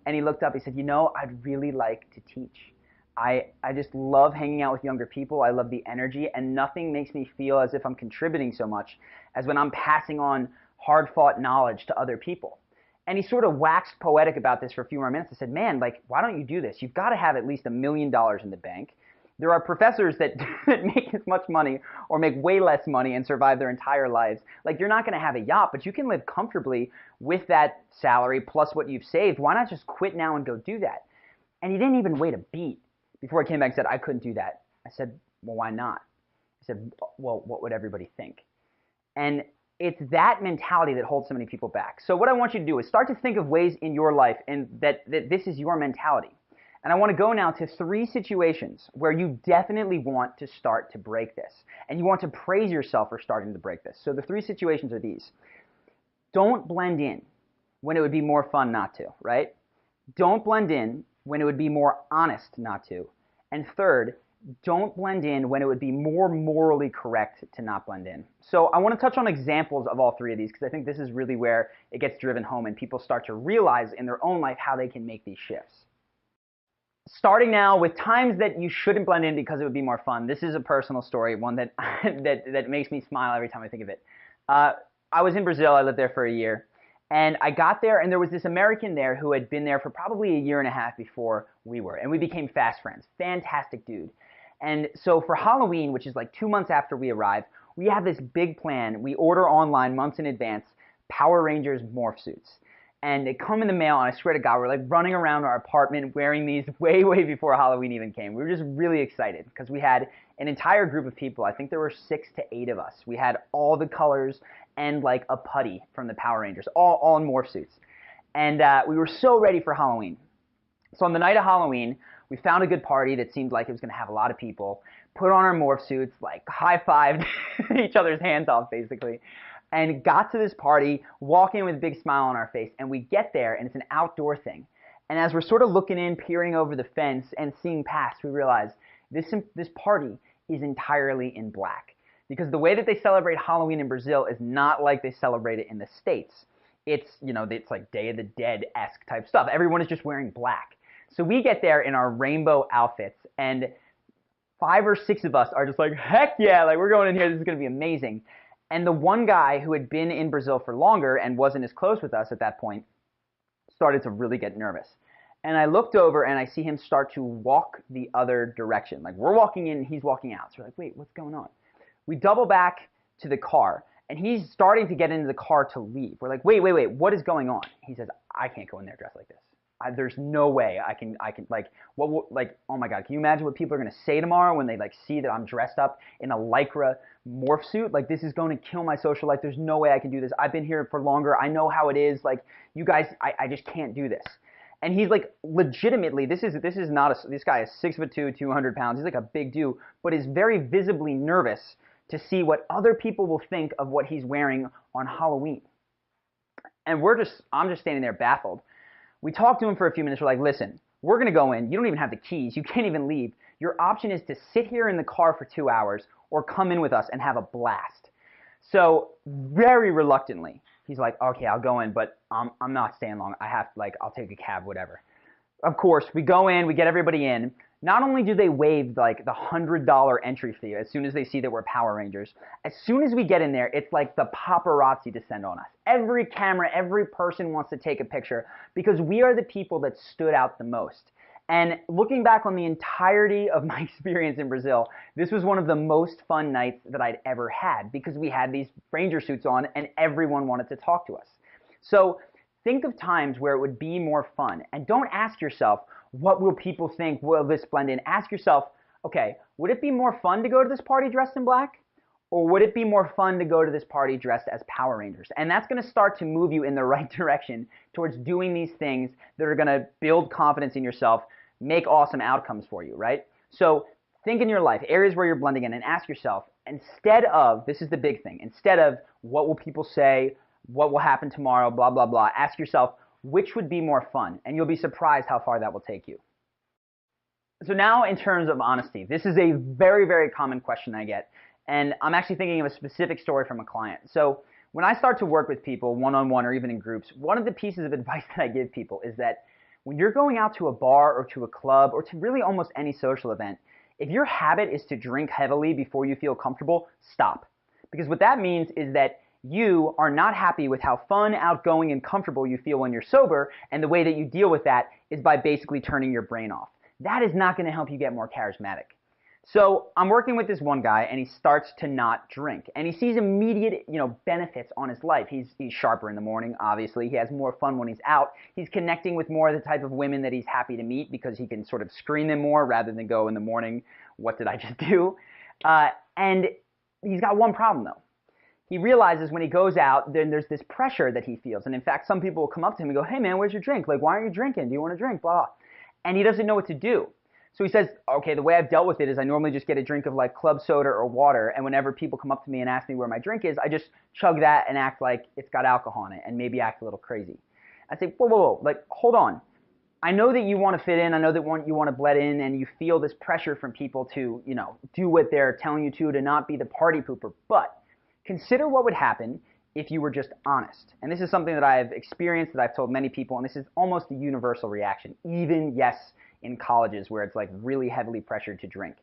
Speaker 1: And he looked up, he said, you know, I'd really like to teach. I just love hanging out with younger people. I love the energy, and nothing makes me feel as if I'm contributing so much as when I'm passing on hard-fought knowledge to other people. And he sort of waxed poetic about this for a few more minutes. I said, man, like, why don't you do this? You've got to have at least $1 million in the bank. There are professors that make as much money or make way less money and survive their entire lives. Like, you're not going to have a yacht, but you can live comfortably with that salary plus what you've saved. Why not just quit now and go do that? And he didn't even wait a beat before he came back and said, I couldn't do that. I said, well, why not? He said, well, what would everybody think? And it's that mentality that holds so many people back. So what I want you to do is start to think of ways in your life and that this is your mentality. And I want to go now to 3 situations where you definitely want to start to break this. And you want to praise yourself for starting to break this. So the 3 situations are these. Don't blend in when it would be more fun not to, right? Don't blend in when it would be more honest not to. And third, don't blend in when it would be more morally correct to not blend in. So I want to touch on examples of all 3 of these, because I think this is really where it gets driven home and people start to realize in their own life how they can make these shifts. Starting now with times that you shouldn't blend in because it would be more fun. This is a personal story, one that that makes me smile every time I think of it. I was in Brazil. I lived there for a year. And I got there, and there was this American there who had been there for probably a year and a half before we were. And we became fast friends. Fantastic dude. And so for Halloween, which is like 2 months after we arrived, we have this big plan. We order online months in advance Power Rangers morph suits. And they come in the mail, and I swear to God, we're like running around our apartment wearing these way before Halloween even came. We were just really excited because we had an entire group of people. I think there were 6 to 8 of us. We had all the colors and like a putty from the Power Rangers, all in morph suits. And we were so ready for Halloween. So on the night of Halloween, we found a good party that seemed like it was going to have a lot of people, put on our morph suits, like high-fived each other's hands off, basically, and got to this party, walk in with a big smile on our face, and we get there, and it's an outdoor thing. And as we're sort of looking in, peering over the fence, and seeing past, we realize this party is entirely in black. Because the way that they celebrate Halloween in Brazil is not like they celebrate it in the States. It's, you know, it's like Day of the Dead-esque type stuff. Everyone is just wearing black. So we get there in our rainbow outfits, and 5 or 6 of us are just like, heck yeah, like we're going in here, this is going to be amazing. And the one guy who had been in Brazil for longer and wasn't as close with us at that point started to really get nervous. And I looked over and I see him start to walk the other direction. Like we're walking in, he's walking out. So we're like, wait, what's going on? We double back to the car and he's starting to get into the car to leave. We're like, wait, what is going on? He says, I can't go in there dressed like this. There's no way I can like, oh my God, can you imagine what people are going to say tomorrow when they like see that I'm dressed up in a Lycra morph suit? Like this is going to kill my social life. There's no way I can do this. I've been here for longer. I know how it is. Like you guys, I just can't do this. And he's like, legitimately, this guy is 6'2", 200 pounds. He's like a big dude, but is very visibly nervous to see what other people will think of what he's wearing on Halloween. And I'm just standing there baffled. We talked to him for a few minutes. We're like, listen, we're going to go in. You don't even have the keys. You can't even leave. Your option is to sit here in the car for 2 hours or come in with us and have a blast. So very reluctantly, he's like, okay, I'll go in, but I'm not staying long. I'll take a cab, whatever. Of course, we go in, we get everybody in. Not only do they waive like the $100 entry fee as soon as they see that we're Power Rangers, as soon as we get in there, it's like the paparazzi descend on us. Every camera, every person wants to take a picture because we are the people that stood out the most. And looking back on the entirety of my experience in Brazil, this was one of the most fun nights that I'd ever had because we had these Ranger suits on and everyone wanted to talk to us. So think of times where it would be more fun, and don't ask yourself, what will people think? Will this blend in? Ask yourself, okay, would it be more fun to go to this party dressed in black? Or would it be more fun to go to this party dressed as Power Rangers? And that's going to start to move you in the right direction towards doing these things that are going to build confidence in yourself, make awesome outcomes for you, right? So think in your life, areas where you're blending in, and ask yourself, instead of, this is the big thing, instead of what will people say, what will happen tomorrow, blah, blah, blah, ask yourself, which would be more fun? And you'll be surprised how far that will take you. So now in terms of honesty, this is a very, very common question I get. And I'm actually thinking of a specific story from a client. So when I start to work with people one-on-one or even in groups, one of the pieces of advice that I give people is that when you're going out to a bar or to a club or to really almost any social event, if your habit is to drink heavily before you feel comfortable, stop. Because what that means is that you are not happy with how fun, outgoing, and comfortable you feel when you're sober, and the way that you deal with that is by basically turning your brain off. That is not going to help you get more charismatic. So I'm working with this one guy, and he starts to not drink, and he sees immediate, benefits on his life. He's sharper in the morning, obviously. He has more fun when he's out. He's connecting with more of the type of women that he's happy to meet because he can sort of screen them more rather than go in the morning, what did I just do? And he's got one problem, though. He realizes when he goes out, then there's this pressure that he feels. And in fact, some people will come up to him and go, hey man, where's your drink? Like, why aren't you drinking? Do you want to drink? Blah, blah. And he doesn't know what to do. So he says, okay, the way I've dealt with it is I normally just get a drink of like club soda or water. And whenever people come up to me and ask me where my drink is, I just chug that and act like it's got alcohol in it and maybe act a little crazy. I say, whoa, like, hold on. I know that you want to fit in. I know that you want to blend in and you feel this pressure from people to, do what they're telling you to not be the party pooper. But consider what would happen if you were just honest. And this is something that I've experienced, that I've told many people, and this is almost a universal reaction, even, yes, in colleges where it's like really heavily pressured to drink.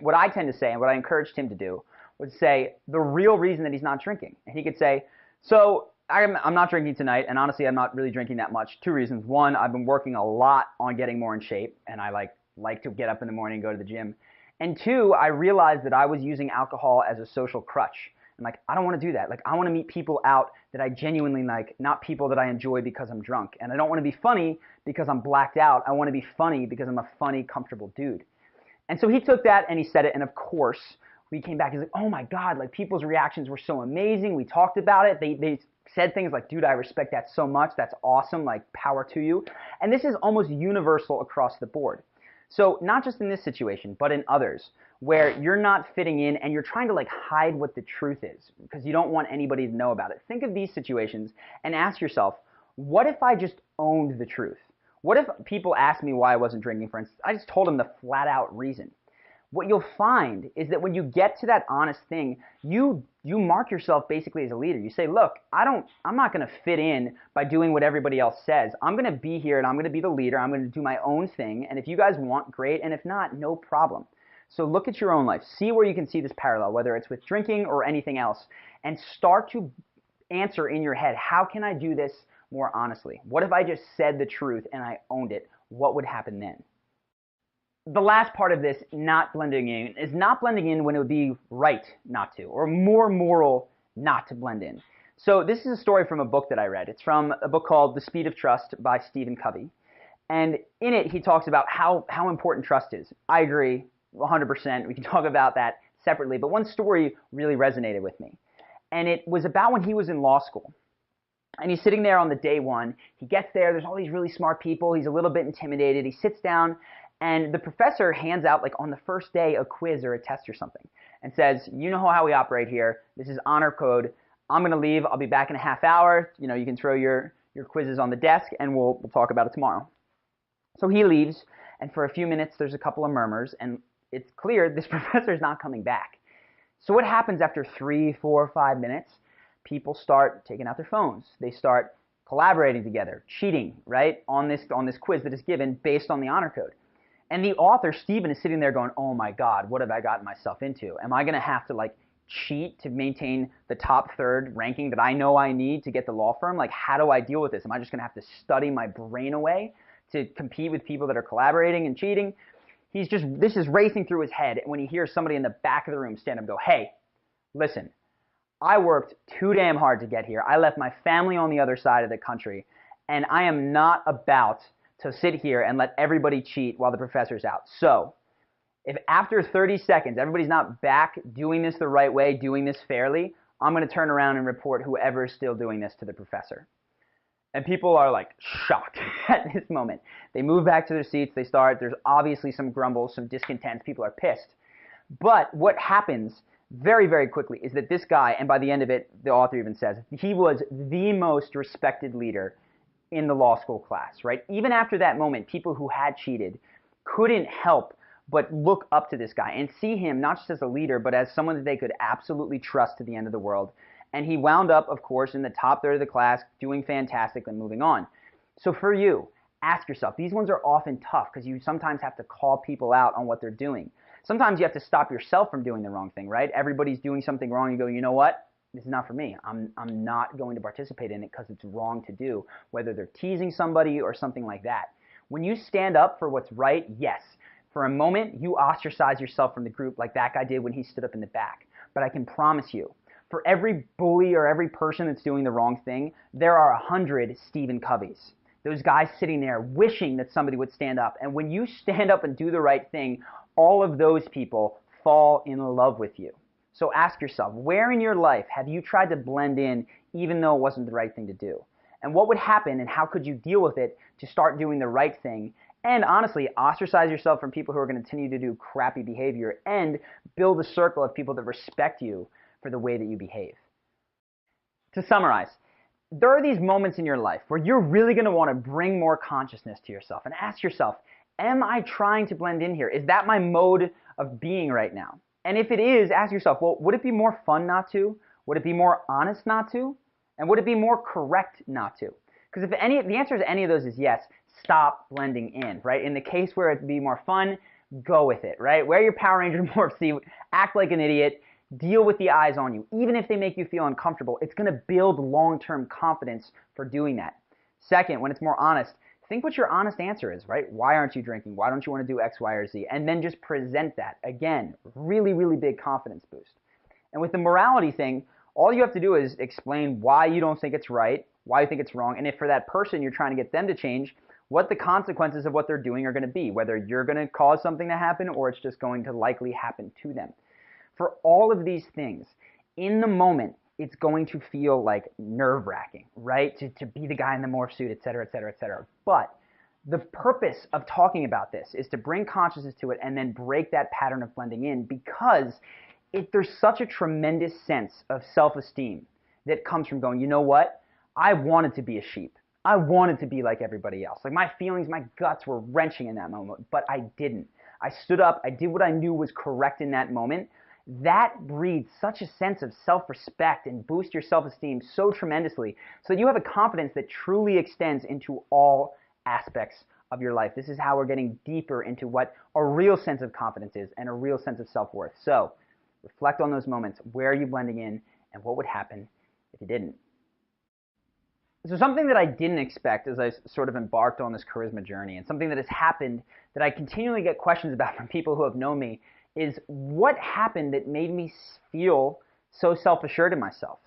Speaker 1: What I tend to say, and what I encouraged him to do, was say the real reason that he's not drinking. And he could say, so I'm not drinking tonight, and honestly, I'm not really drinking that much. 2 reasons. One, I've been working a lot on getting more in shape, and I like to get up in the morning and go to the gym. And 2, I realized that I was using alcohol as a social crutch. And I don't want to do that. I want to meet people out that I genuinely like, not people that I enjoy because I'm drunk. And I don't want to be funny because I'm blacked out. I want to be funny because I'm a funny, comfortable dude. And so he took that and he said it. And of course, we came back. He's like, oh my God, people's reactions were so amazing. We talked about it. They said things like, dude, I respect that so much. That's awesome. Power to you. And this is almost universal across the board. So not just in this situation, but in others, where you're not fitting in and you're trying to hide what the truth is because you don't want anybody to know about it. Think of these situations and ask yourself, what if I just owned the truth? What if people asked me why I wasn't drinking, for instance? I just told them the flat out reason. what you'll find is that when you get to that honest thing, you mark yourself basically as a leader. You say, look, I'm not going to fit in by doing what everybody else says. I'm going to be here and I'm going to be the leader. I'm going to do my own thing. And if you guys want, great. And if not, no problem. So look at your own life. See where you can see this parallel, whether it's with drinking or anything else, and start to answer in your head, how can I do this more honestly? What if I just said the truth and I owned it? What would happen then? The last part of this, not blending in, is not blending in when it would be right not to, or more moral not to blend in. So this is a story from a book that I read. It's from a book called The Speed of Trust by Stephen Covey. And in it, he talks about how important trust is. I agree 100%. We can talk about that separately. But one story really resonated with me. And it was about when he was in law school. And he's sitting there on the day one. He gets there. There's all these really smart people. He's a little bit intimidated. He sits down. And the professor hands out, like on the first day, a quiz or a test or something and says, you know how we operate here. This is honor code. I'm going to leave. I'll be back in a half hour. You know, you can throw your quizzes on the desk and we'll talk about it tomorrow. So he leaves, and for a few minutes there's a couple of murmurs, and it's clear this professor is not coming back. So what happens after 3, 4, 5 minutes? People start taking out their phones. They start collaborating together, cheating, right, on this quiz that is given based on the honor code. And the author, Stephen, is sitting there going, oh my God, what have I gotten myself into? Am I going to have to like cheat to maintain the top third ranking that I know I need to get the law firm? Like, how do I deal with this? Am I just going to have to study my brain away to compete with people that are collaborating and cheating? This is racing through his head when he hears somebody in the back of the room stand up and go, hey, listen, I worked too damn hard to get here. I left my family on the other side of the country, and I am not about to sit here and let everybody cheat while the professor's out. So if after 30 seconds everybody's not back doing this the right way, doing this fairly, I'm going to turn around and report whoever is still doing this to the professor. And people are like shocked at this moment. They move back to their seats. There's obviously some grumbles, some discontents. People are pissed. But what happens very, very quickly is that this guy, and by the end of it, the author even says, he was the most respected leader in the law school class, right? Even after that moment, people who had cheated couldn't help but look up to this guy and see him not just as a leader, but as someone that they could absolutely trust to the end of the world. And he wound up, of course, in the top third of the class, doing fantastic and moving on. So for you, ask yourself, these ones are often tough because you sometimes have to call people out on what they're doing. Sometimes you have to stop yourself from doing the wrong thing, right? Everybody's doing something wrong. You go, you know what? This is not for me. I'm not going to participate in it because it's wrong to do, whether they're teasing somebody or something like that. When you stand up for what's right, yes, for a moment, you ostracize yourself from the group like that guy did when he stood up in the back. But I can promise you, for every bully or every person that's doing the wrong thing, there are 100 Stephen Coveys. Those guys sitting there wishing that somebody would stand up. And when you stand up and do the right thing, all of those people fall in love with you. So ask yourself, where in your life have you tried to blend in even though it wasn't the right thing to do? And what would happen and how could you deal with it to start doing the right thing? And honestly, ostracize yourself from people who are going to continue to do crappy behavior and build a circle of people that respect you for the way that you behave. To summarize, there are these moments in your life where you're really going to want to bring more consciousness to yourself and ask yourself, am I trying to blend in here? Is that my mode of being right now? And if it is, ask yourself, well, would it be more fun not to? Would it be more honest not to? And would it be more correct not to? Because if the answer to any of those is yes, stop blending in, right? In the case where it'd be more fun, go with it, right? Wear your Power Ranger morph suit, act like an idiot, deal with the eyes on you. Even if they make you feel uncomfortable, it's going to build long-term confidence for doing that. Second, when it's more honest, think what your honest answer is, right? Why aren't you drinking? Why don't you want to do X, Y, or Z? And then just present that. Again, really, really big confidence boost. And with the morality thing, all you have to do is explain why you don't think it's right, why you think it's wrong, and if for that person you're trying to get them to change, what the consequences of what they're doing are going to be, whether you're going to cause something to happen or it's just going to likely happen to them. For all of these things, in the moment, it's going to feel like nerve-wracking, right? To be the guy in the morph suit, et cetera, et cetera, et cetera. But the purpose of talking about this is to bring consciousness to it and then break that pattern of blending in, because there's such a tremendous sense of self-esteem that comes from going, you know what? I wanted to be a sheep. I wanted to be like everybody else. Like my feelings, my guts were wrenching in that moment, but I didn't. I stood up, I did what I knew was correct in that moment. That breeds such a sense of self-respect and boosts your self-esteem so tremendously so that you have a confidence that truly extends into all aspects of your life. This is how we're getting deeper into what a real sense of confidence is and a real sense of self-worth. So reflect on those moments. Where are you blending in, and what would happen if you didn't? So something that I didn't expect as I sort of embarked on this charisma journey, and something that has happened that I continually get questions about from people who have known me, is what happened that made me feel so self-assured in myself.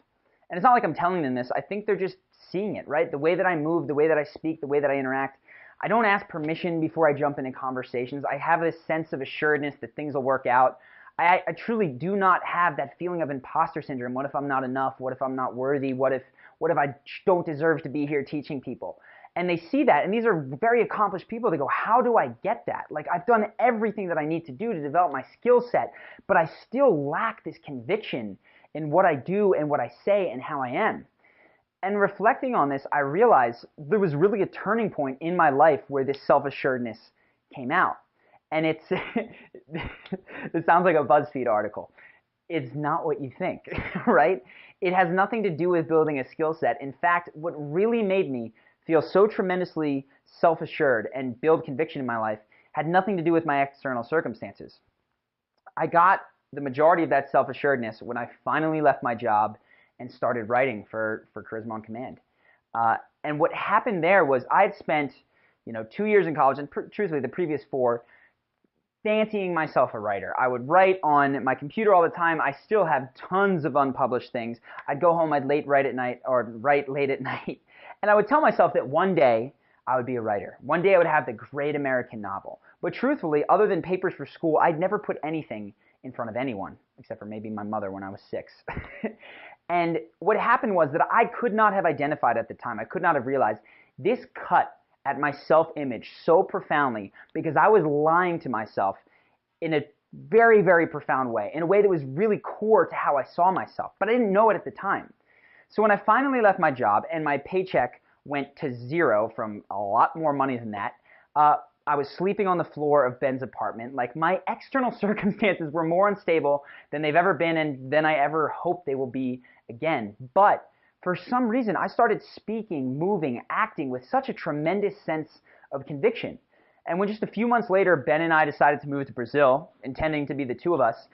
Speaker 1: And it's not like I'm telling them this. I think they're just seeing it, right? The way that I move, the way that I speak, the way that I interact. I don't ask permission before I jump into conversations. I have this sense of assuredness that things will work out. I truly do not have that feeling of imposter syndrome. What if I'm not enough? What if I'm not worthy? What if I don't deserve to be here teaching people? And they see that, and these are very accomplished people. They go, how do I get that? Like, I've done everything that I need to do to develop my skill set, but I still lack this conviction in what I do and what I say and how I am. And reflecting on this, I realized there was really a turning point in my life where this self-assuredness came out. And it sounds like a BuzzFeed article. It's not what you think, right? It has nothing to do with building a skill set. In fact, what really made me feel so tremendously self-assured and build conviction in my life had nothing to do with my external circumstances. I got the majority of that self-assuredness when I finally left my job and started writing for Charisma on Command. And what happened there was I had spent 2 years in college, and truthfully the previous 4, fancying myself a writer. I would write on my computer all the time. I still have tons of unpublished things. I'd go home, I'd write late at night, and I would tell myself that one day I would be a writer. One day I would have the great American novel. But truthfully, other than papers for school, I'd never put anything in front of anyone, except for maybe my mother when I was 6. And what happened was that I could not have identified at the time, I could not have realized this cut at my self-image so profoundly because I was lying to myself in a very, very profound way, in a way that was really core to how I saw myself, but I didn't know it at the time. So when I finally left my job and my paycheck went to 0 from a lot more money than that, I was sleeping on the floor of Ben's apartment. Like, my external circumstances were more unstable than they've ever been and than I ever hope they will be again. But for some reason, I started speaking, moving, acting with such a tremendous sense of conviction. And when just a few months later, Ben and I decided to move to Brazil, intending to be the 2 of us,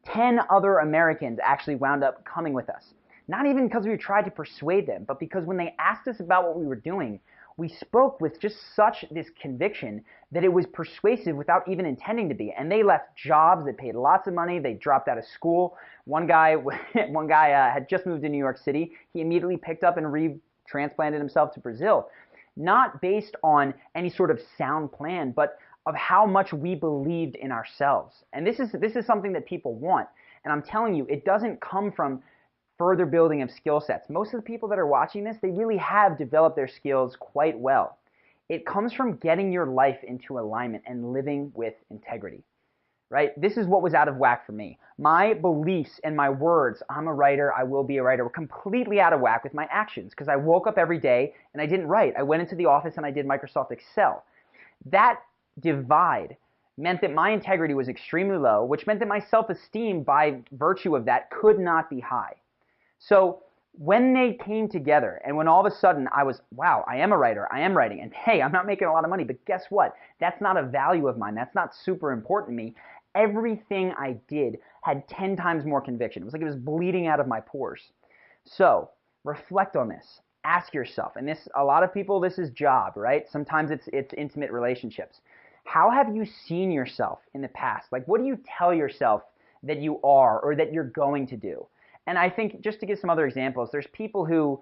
Speaker 1: 10 other Americans actually wound up coming with us. Not even because we tried to persuade them, but because when they asked us about what we were doing, we spoke with just such this conviction that it was persuasive without even intending to be. And they left jobs that paid lots of money. They dropped out of school. One guy had just moved to New York City. He immediately picked up and retransplanted himself to Brazil, not based on any sort of sound plan, but of how much we believed in ourselves. And this is something that people want. And I'm telling you, it doesn't come from further building of skill sets. Most of the people that are watching this, they really have developed their skills quite well. It comes from getting your life into alignment and living with integrity, right? This is what was out of whack for me. My beliefs and my words, I'm a writer, I will be a writer, were completely out of whack with my actions because I woke up every day and I didn't write. I went into the office and I did Microsoft Excel. That divide meant that my integrity was extremely low, which meant that my self-esteem by virtue of that could not be high. So when they came together and when all of a sudden I was, wow, I am a writer, I am writing, and hey, I'm not making a lot of money, but guess what? That's not a value of mine. That's not super important to me. Everything I did had 10 times more conviction. It was like it was bleeding out of my pores. So reflect on this. Ask yourself, and this, a lot of people, this is job, right? Sometimes it's intimate relationships. How have you seen yourself in the past? Like, what do you tell yourself that you are or that you're going to do? And I think, just to give some other examples, there's people who,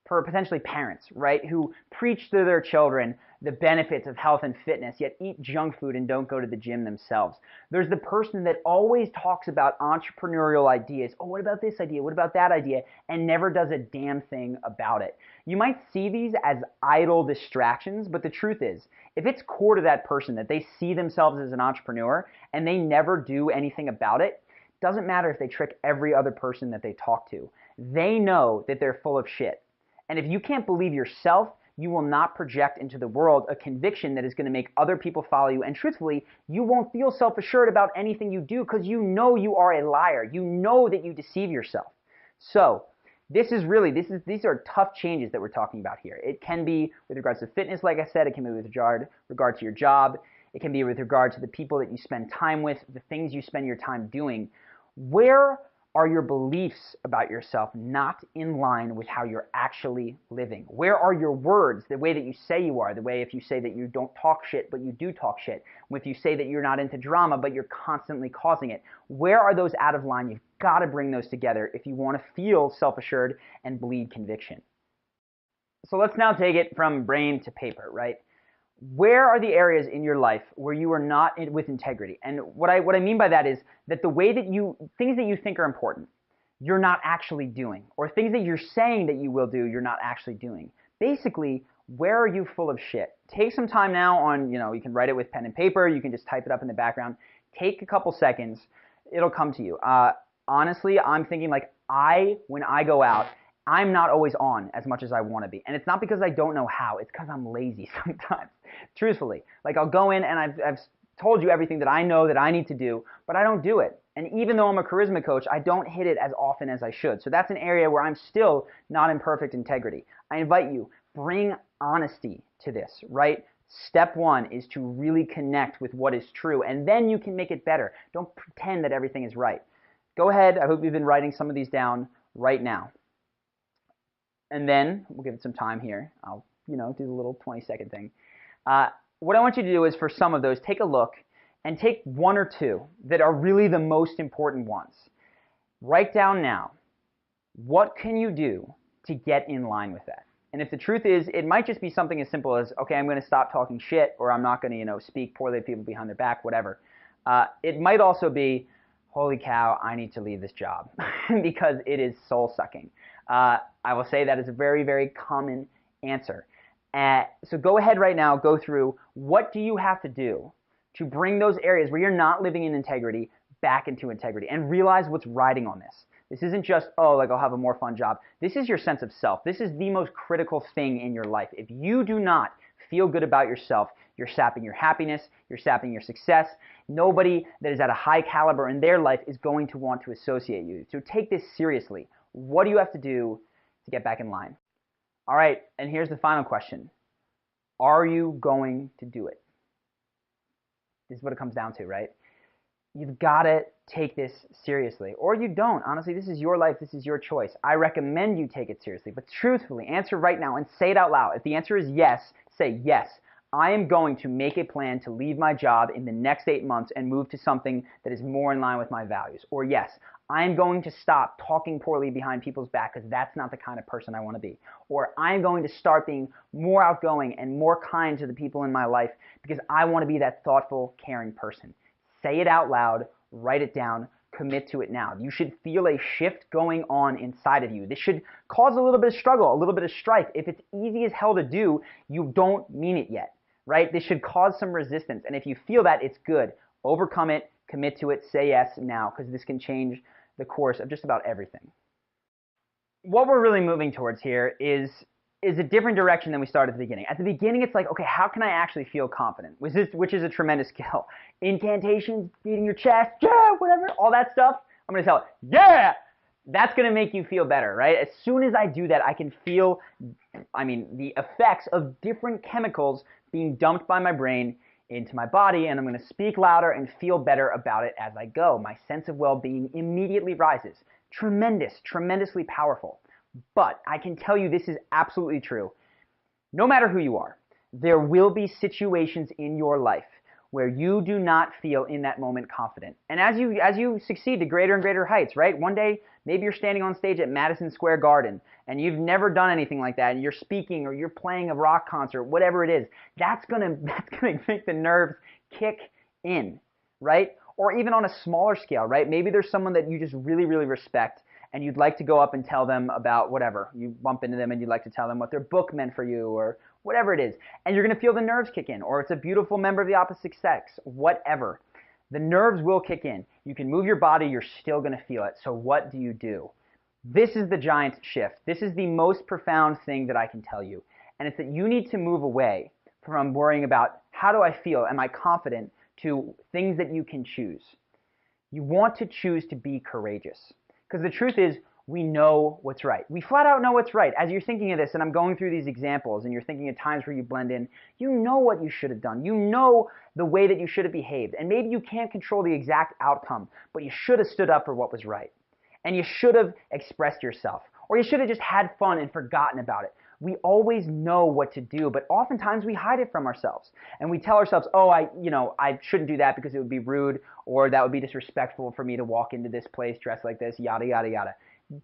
Speaker 1: potentially parents, right, who preach to their children the benefits of health and fitness, yet eat junk food and don't go to the gym themselves. There's the person that always talks about entrepreneurial ideas. Oh, what about this idea? What about that idea? And never does a damn thing about it. You might see these as idle distractions, but the truth is, if it's core to that person that they see themselves as an entrepreneur and they never do anything about it, doesn't matter if they trick every other person that they talk to. They know that they're full of shit. And if you can't believe yourself, you will not project into the world a conviction that is going to make other people follow you. And truthfully, you won't feel self-assured about anything you do because you know you are a liar. You know that you deceive yourself. So these are tough changes that we're talking about here. It can be with regards to fitness, like I said. It can be with regard to your job. It can be with regard to the people that you spend time with, the things you spend your time doing. Where are your beliefs about yourself not in line with how you're actually living? Where are your words, the way that you say you are, the way if you say that you don't talk shit but you do talk shit, if you say that you're not into drama but you're constantly causing it? Where are those out of line? You've got to bring those together if you want to feel self-assured and bleed conviction. So let's now take it from brain to paper, right? Where are the areas in your life where you are not with integrity? And what I mean by that is that the way that things that you think are important, you're not actually doing, or things that you're saying that you will do, you're not actually doing. Basically, where are you full of shit? Take some time now on, you can write it with pen and paper, you can just type it up in the background. Take a couple seconds, it'll come to you. Honestly, I'm thinking when I go out, I'm not always on as much as I want to be. And it's not because I don't know how, it's because I'm lazy sometimes. Truthfully, I'll go in and I've told you everything that I know that I need to do, but I don't do it. And even though I'm a charisma coach, I don't hit it as often as I should. So that's an area where I'm still not in perfect integrity. I invite you, bring honesty to this, right? Step one is to really connect with what is true, and then you can make it better. Don't pretend that everything is right. Go ahead, I hope you've been writing some of these down right now. And then, we'll give it some time here. I'll, do the little 20-second thing. What I want you to do is, for some of those, take a look and take one or two that are really the most important ones. Write down now, what can you do to get in line with that? And if the truth is, it might just be something as simple as, okay, I'm going to stop talking shit, or I'm not going to, speak poorly of people behind their back, whatever. It might also be, holy cow, I need to leave this job because it is soul-sucking. I will say that is a very, very common answer. So go ahead right now, go through what do you have to do to bring those areas where you're not living in integrity back into integrity, and realize what's riding on this. This isn't just, I'll have a more fun job. This is your sense of self. This is the most critical thing in your life. If you do not feel good about yourself, you're sapping your happiness, you're sapping your success. Nobody that is at a high caliber in their life is going to want to associate you. So take this seriously. What do you have to do to get back in line? All right, and here's the final question. Are you going to do it? This is what it comes down to, right? You've got to take this seriously, or you don't. Honestly, this is your life. This is your choice. I recommend you take it seriously, but truthfully, answer right now and say it out loud. If the answer is yes, say yes. I am going to make a plan to leave my job in the next 8 months and move to something that is more in line with my values. Or yes, I am going to stop talking poorly behind people's back because that's not the kind of person I want to be. Or I'm going to start being more outgoing and more kind to the people in my life because I want to be that thoughtful, caring person. Say it out loud, write it down, commit to it now. You should feel a shift going on inside of you. This should cause a little bit of struggle, a little bit of strife. If it's easy as hell to do, you don't mean it yet, right? This should cause some resistance. And if you feel that, it's good. Overcome it, commit to it, say yes now, because this can change the course of just about everything. What we're really moving towards here is a different direction than we started at the beginning. At the beginning, it's like, okay, how can I actually feel confident? Which is a tremendous skill. Incantations, beating your chest, yeah, whatever, all that stuff. I'm going to tell it, yeah! That's going to make you feel better, right? As soon as I do that, I can feel, the effects of different chemicals being dumped by my brain into my body, and I'm going to speak louder and feel better about it as I go. My sense of well-being immediately rises. Tremendous, tremendously powerful. But I can tell you this is absolutely true. No matter who you are, there will be situations in your life where you do not feel in that moment confident. And as you succeed to greater and greater heights, right? One day, maybe you're standing on stage at Madison Square Garden and you've never done anything like that, and you're speaking or you're playing a rock concert, whatever it is, that's gonna make the nerves kick in, right? Or even on a smaller scale, right? Maybe there's someone that you just really, really respect, and you'd like to go up and tell them about whatever. You bump into them and you'd like to tell them what their book meant for you or whatever it is. And you're going to feel the nerves kick in, or it's a beautiful member of the opposite sex, whatever. The nerves will kick in. You can move your body, you're still going to feel it. So what do? This is the giant shift. This is the most profound thing that I can tell you. And it's that you need to move away from worrying about how do I feel, am I confident, to things that you can choose. You want to choose to be courageous. Because the truth is, we know what's right. We flat out know what's right. As you're thinking of this, and I'm going through these examples, and you're thinking of times where you blend in, you know what you should have done. You know the way that you should have behaved. And maybe you can't control the exact outcome, but you should have stood up for what was right. And you should have expressed yourself. Or you should have just had fun and forgotten about it. We always know what to do, but oftentimes we hide it from ourselves. And we tell ourselves, oh, I shouldn't do that because it would be rude, or that would be disrespectful for me to walk into this place dressed like this, yada, yada, yada.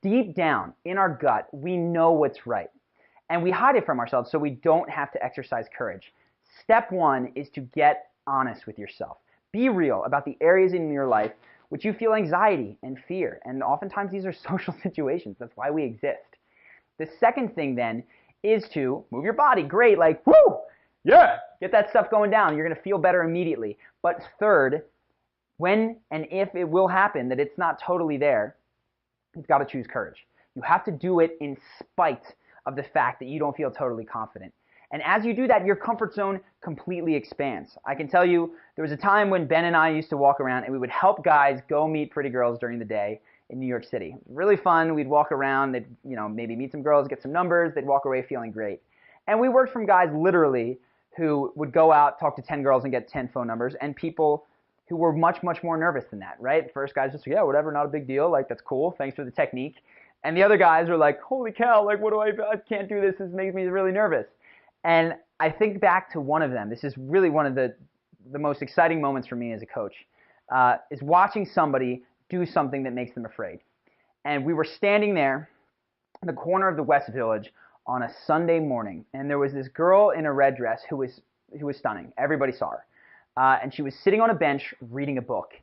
Speaker 1: Deep down in our gut, we know what's right. And we hide it from ourselves so we don't have to exercise courage. Step one is to get honest with yourself. Be real about the areas in your life which you feel anxiety and fear. And oftentimes these are social situations. That's why we exist. The second thing then is to move your body. Great, like, whoo, yeah, get that stuff going down. You're going to feel better immediately. But third, when and if it will happen that it's not totally there, you've got to choose courage. You have to do it in spite of the fact that you don't feel totally confident. And as you do that, your comfort zone completely expands. I can tell you, there was a time when Ben and I used to walk around and we would help guys go meet pretty girls during the day in New York City. It was really fun. We'd walk around, they'd maybe meet some girls, get some numbers, they'd walk away feeling great. And we worked from guys literally who would go out, talk to 10 girls and get 10 phone numbers, and people who were much, much more nervous than that, right? First guys just, yeah, whatever, not a big deal, like, that's cool, thanks for the technique. And the other guys were like, holy cow, like, I can't do this, this makes me really nervous. And I think back to one of them. This is really one of the most exciting moments for me as a coach, is watching somebody do something that makes them afraid. And we were standing there in the corner of the West Village on a Sunday morning, and there was this girl in a red dress who was stunning. Everybody saw her. And she was sitting on a bench reading a book.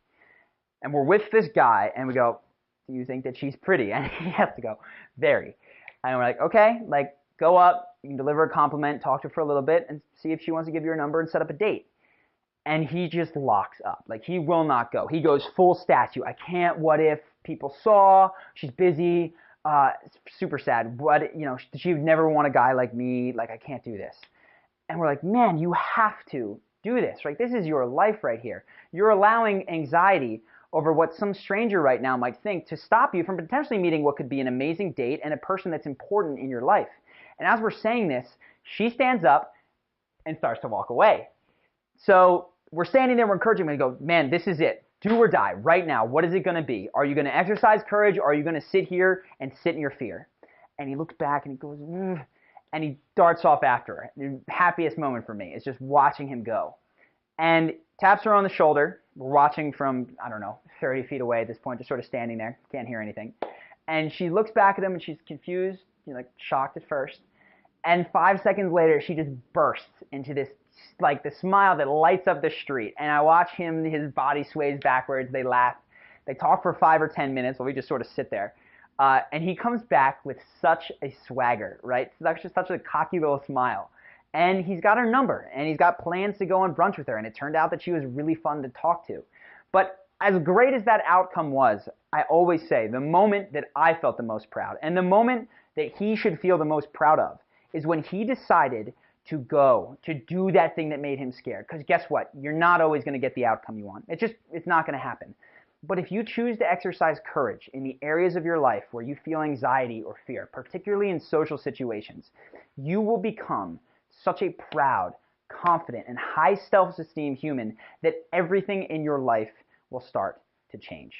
Speaker 1: And we're with this guy, and we go, do you think that she's pretty? And he has to go, very. And we're like, okay, like, go up, you can deliver a compliment, talk to her for a little bit, and see if she wants to give you her number and set up a date. And he just locks up. Like, he will not go. He goes full statue. I can't, what if people saw, she's busy, super sad. What, she would never want a guy like me, like, I can't do this. And we're like, man, you have to do this, right? This is your life right here. You're allowing anxiety over what some stranger right now might think to stop you from potentially meeting what could be an amazing date and a person that's important in your life. And as we're saying this, she stands up and starts to walk away. So we're standing there, we're encouraging him and go, man, this is it. Do or die right now. What is it going to be? Are you going to exercise courage, or are you going to sit here and sit in your fear? And he looks back and he goes, and he darts off after her. The happiest moment for me is just watching him go. And taps her on the shoulder. We're watching from, 30 feet away at this point, just sort of standing there. Can't hear anything. And she looks back at him and she's confused, like shocked at first. And 5 seconds later, she just bursts into this, like, the smile that lights up the street. And I watch him, his body sways backwards. They laugh. They talk for 5 or 10 minutes while we just sort of sit there. And he comes back with such a swagger, right? Such a cocky little smile. And he's got her number, and he's got plans to go on brunch with her. And it turned out that she was really fun to talk to. But as great as that outcome was, I always say the moment that I felt the most proud, and the moment that he should feel the most proud of, is when he decided to go, to do that thing that made him scared. Because guess what? You're not always going to get the outcome you want. It's not going to happen. But if you choose to exercise courage in the areas of your life where you feel anxiety or fear, particularly in social situations, you will become such a proud, confident, and high self-esteem human that everything in your life will start to change.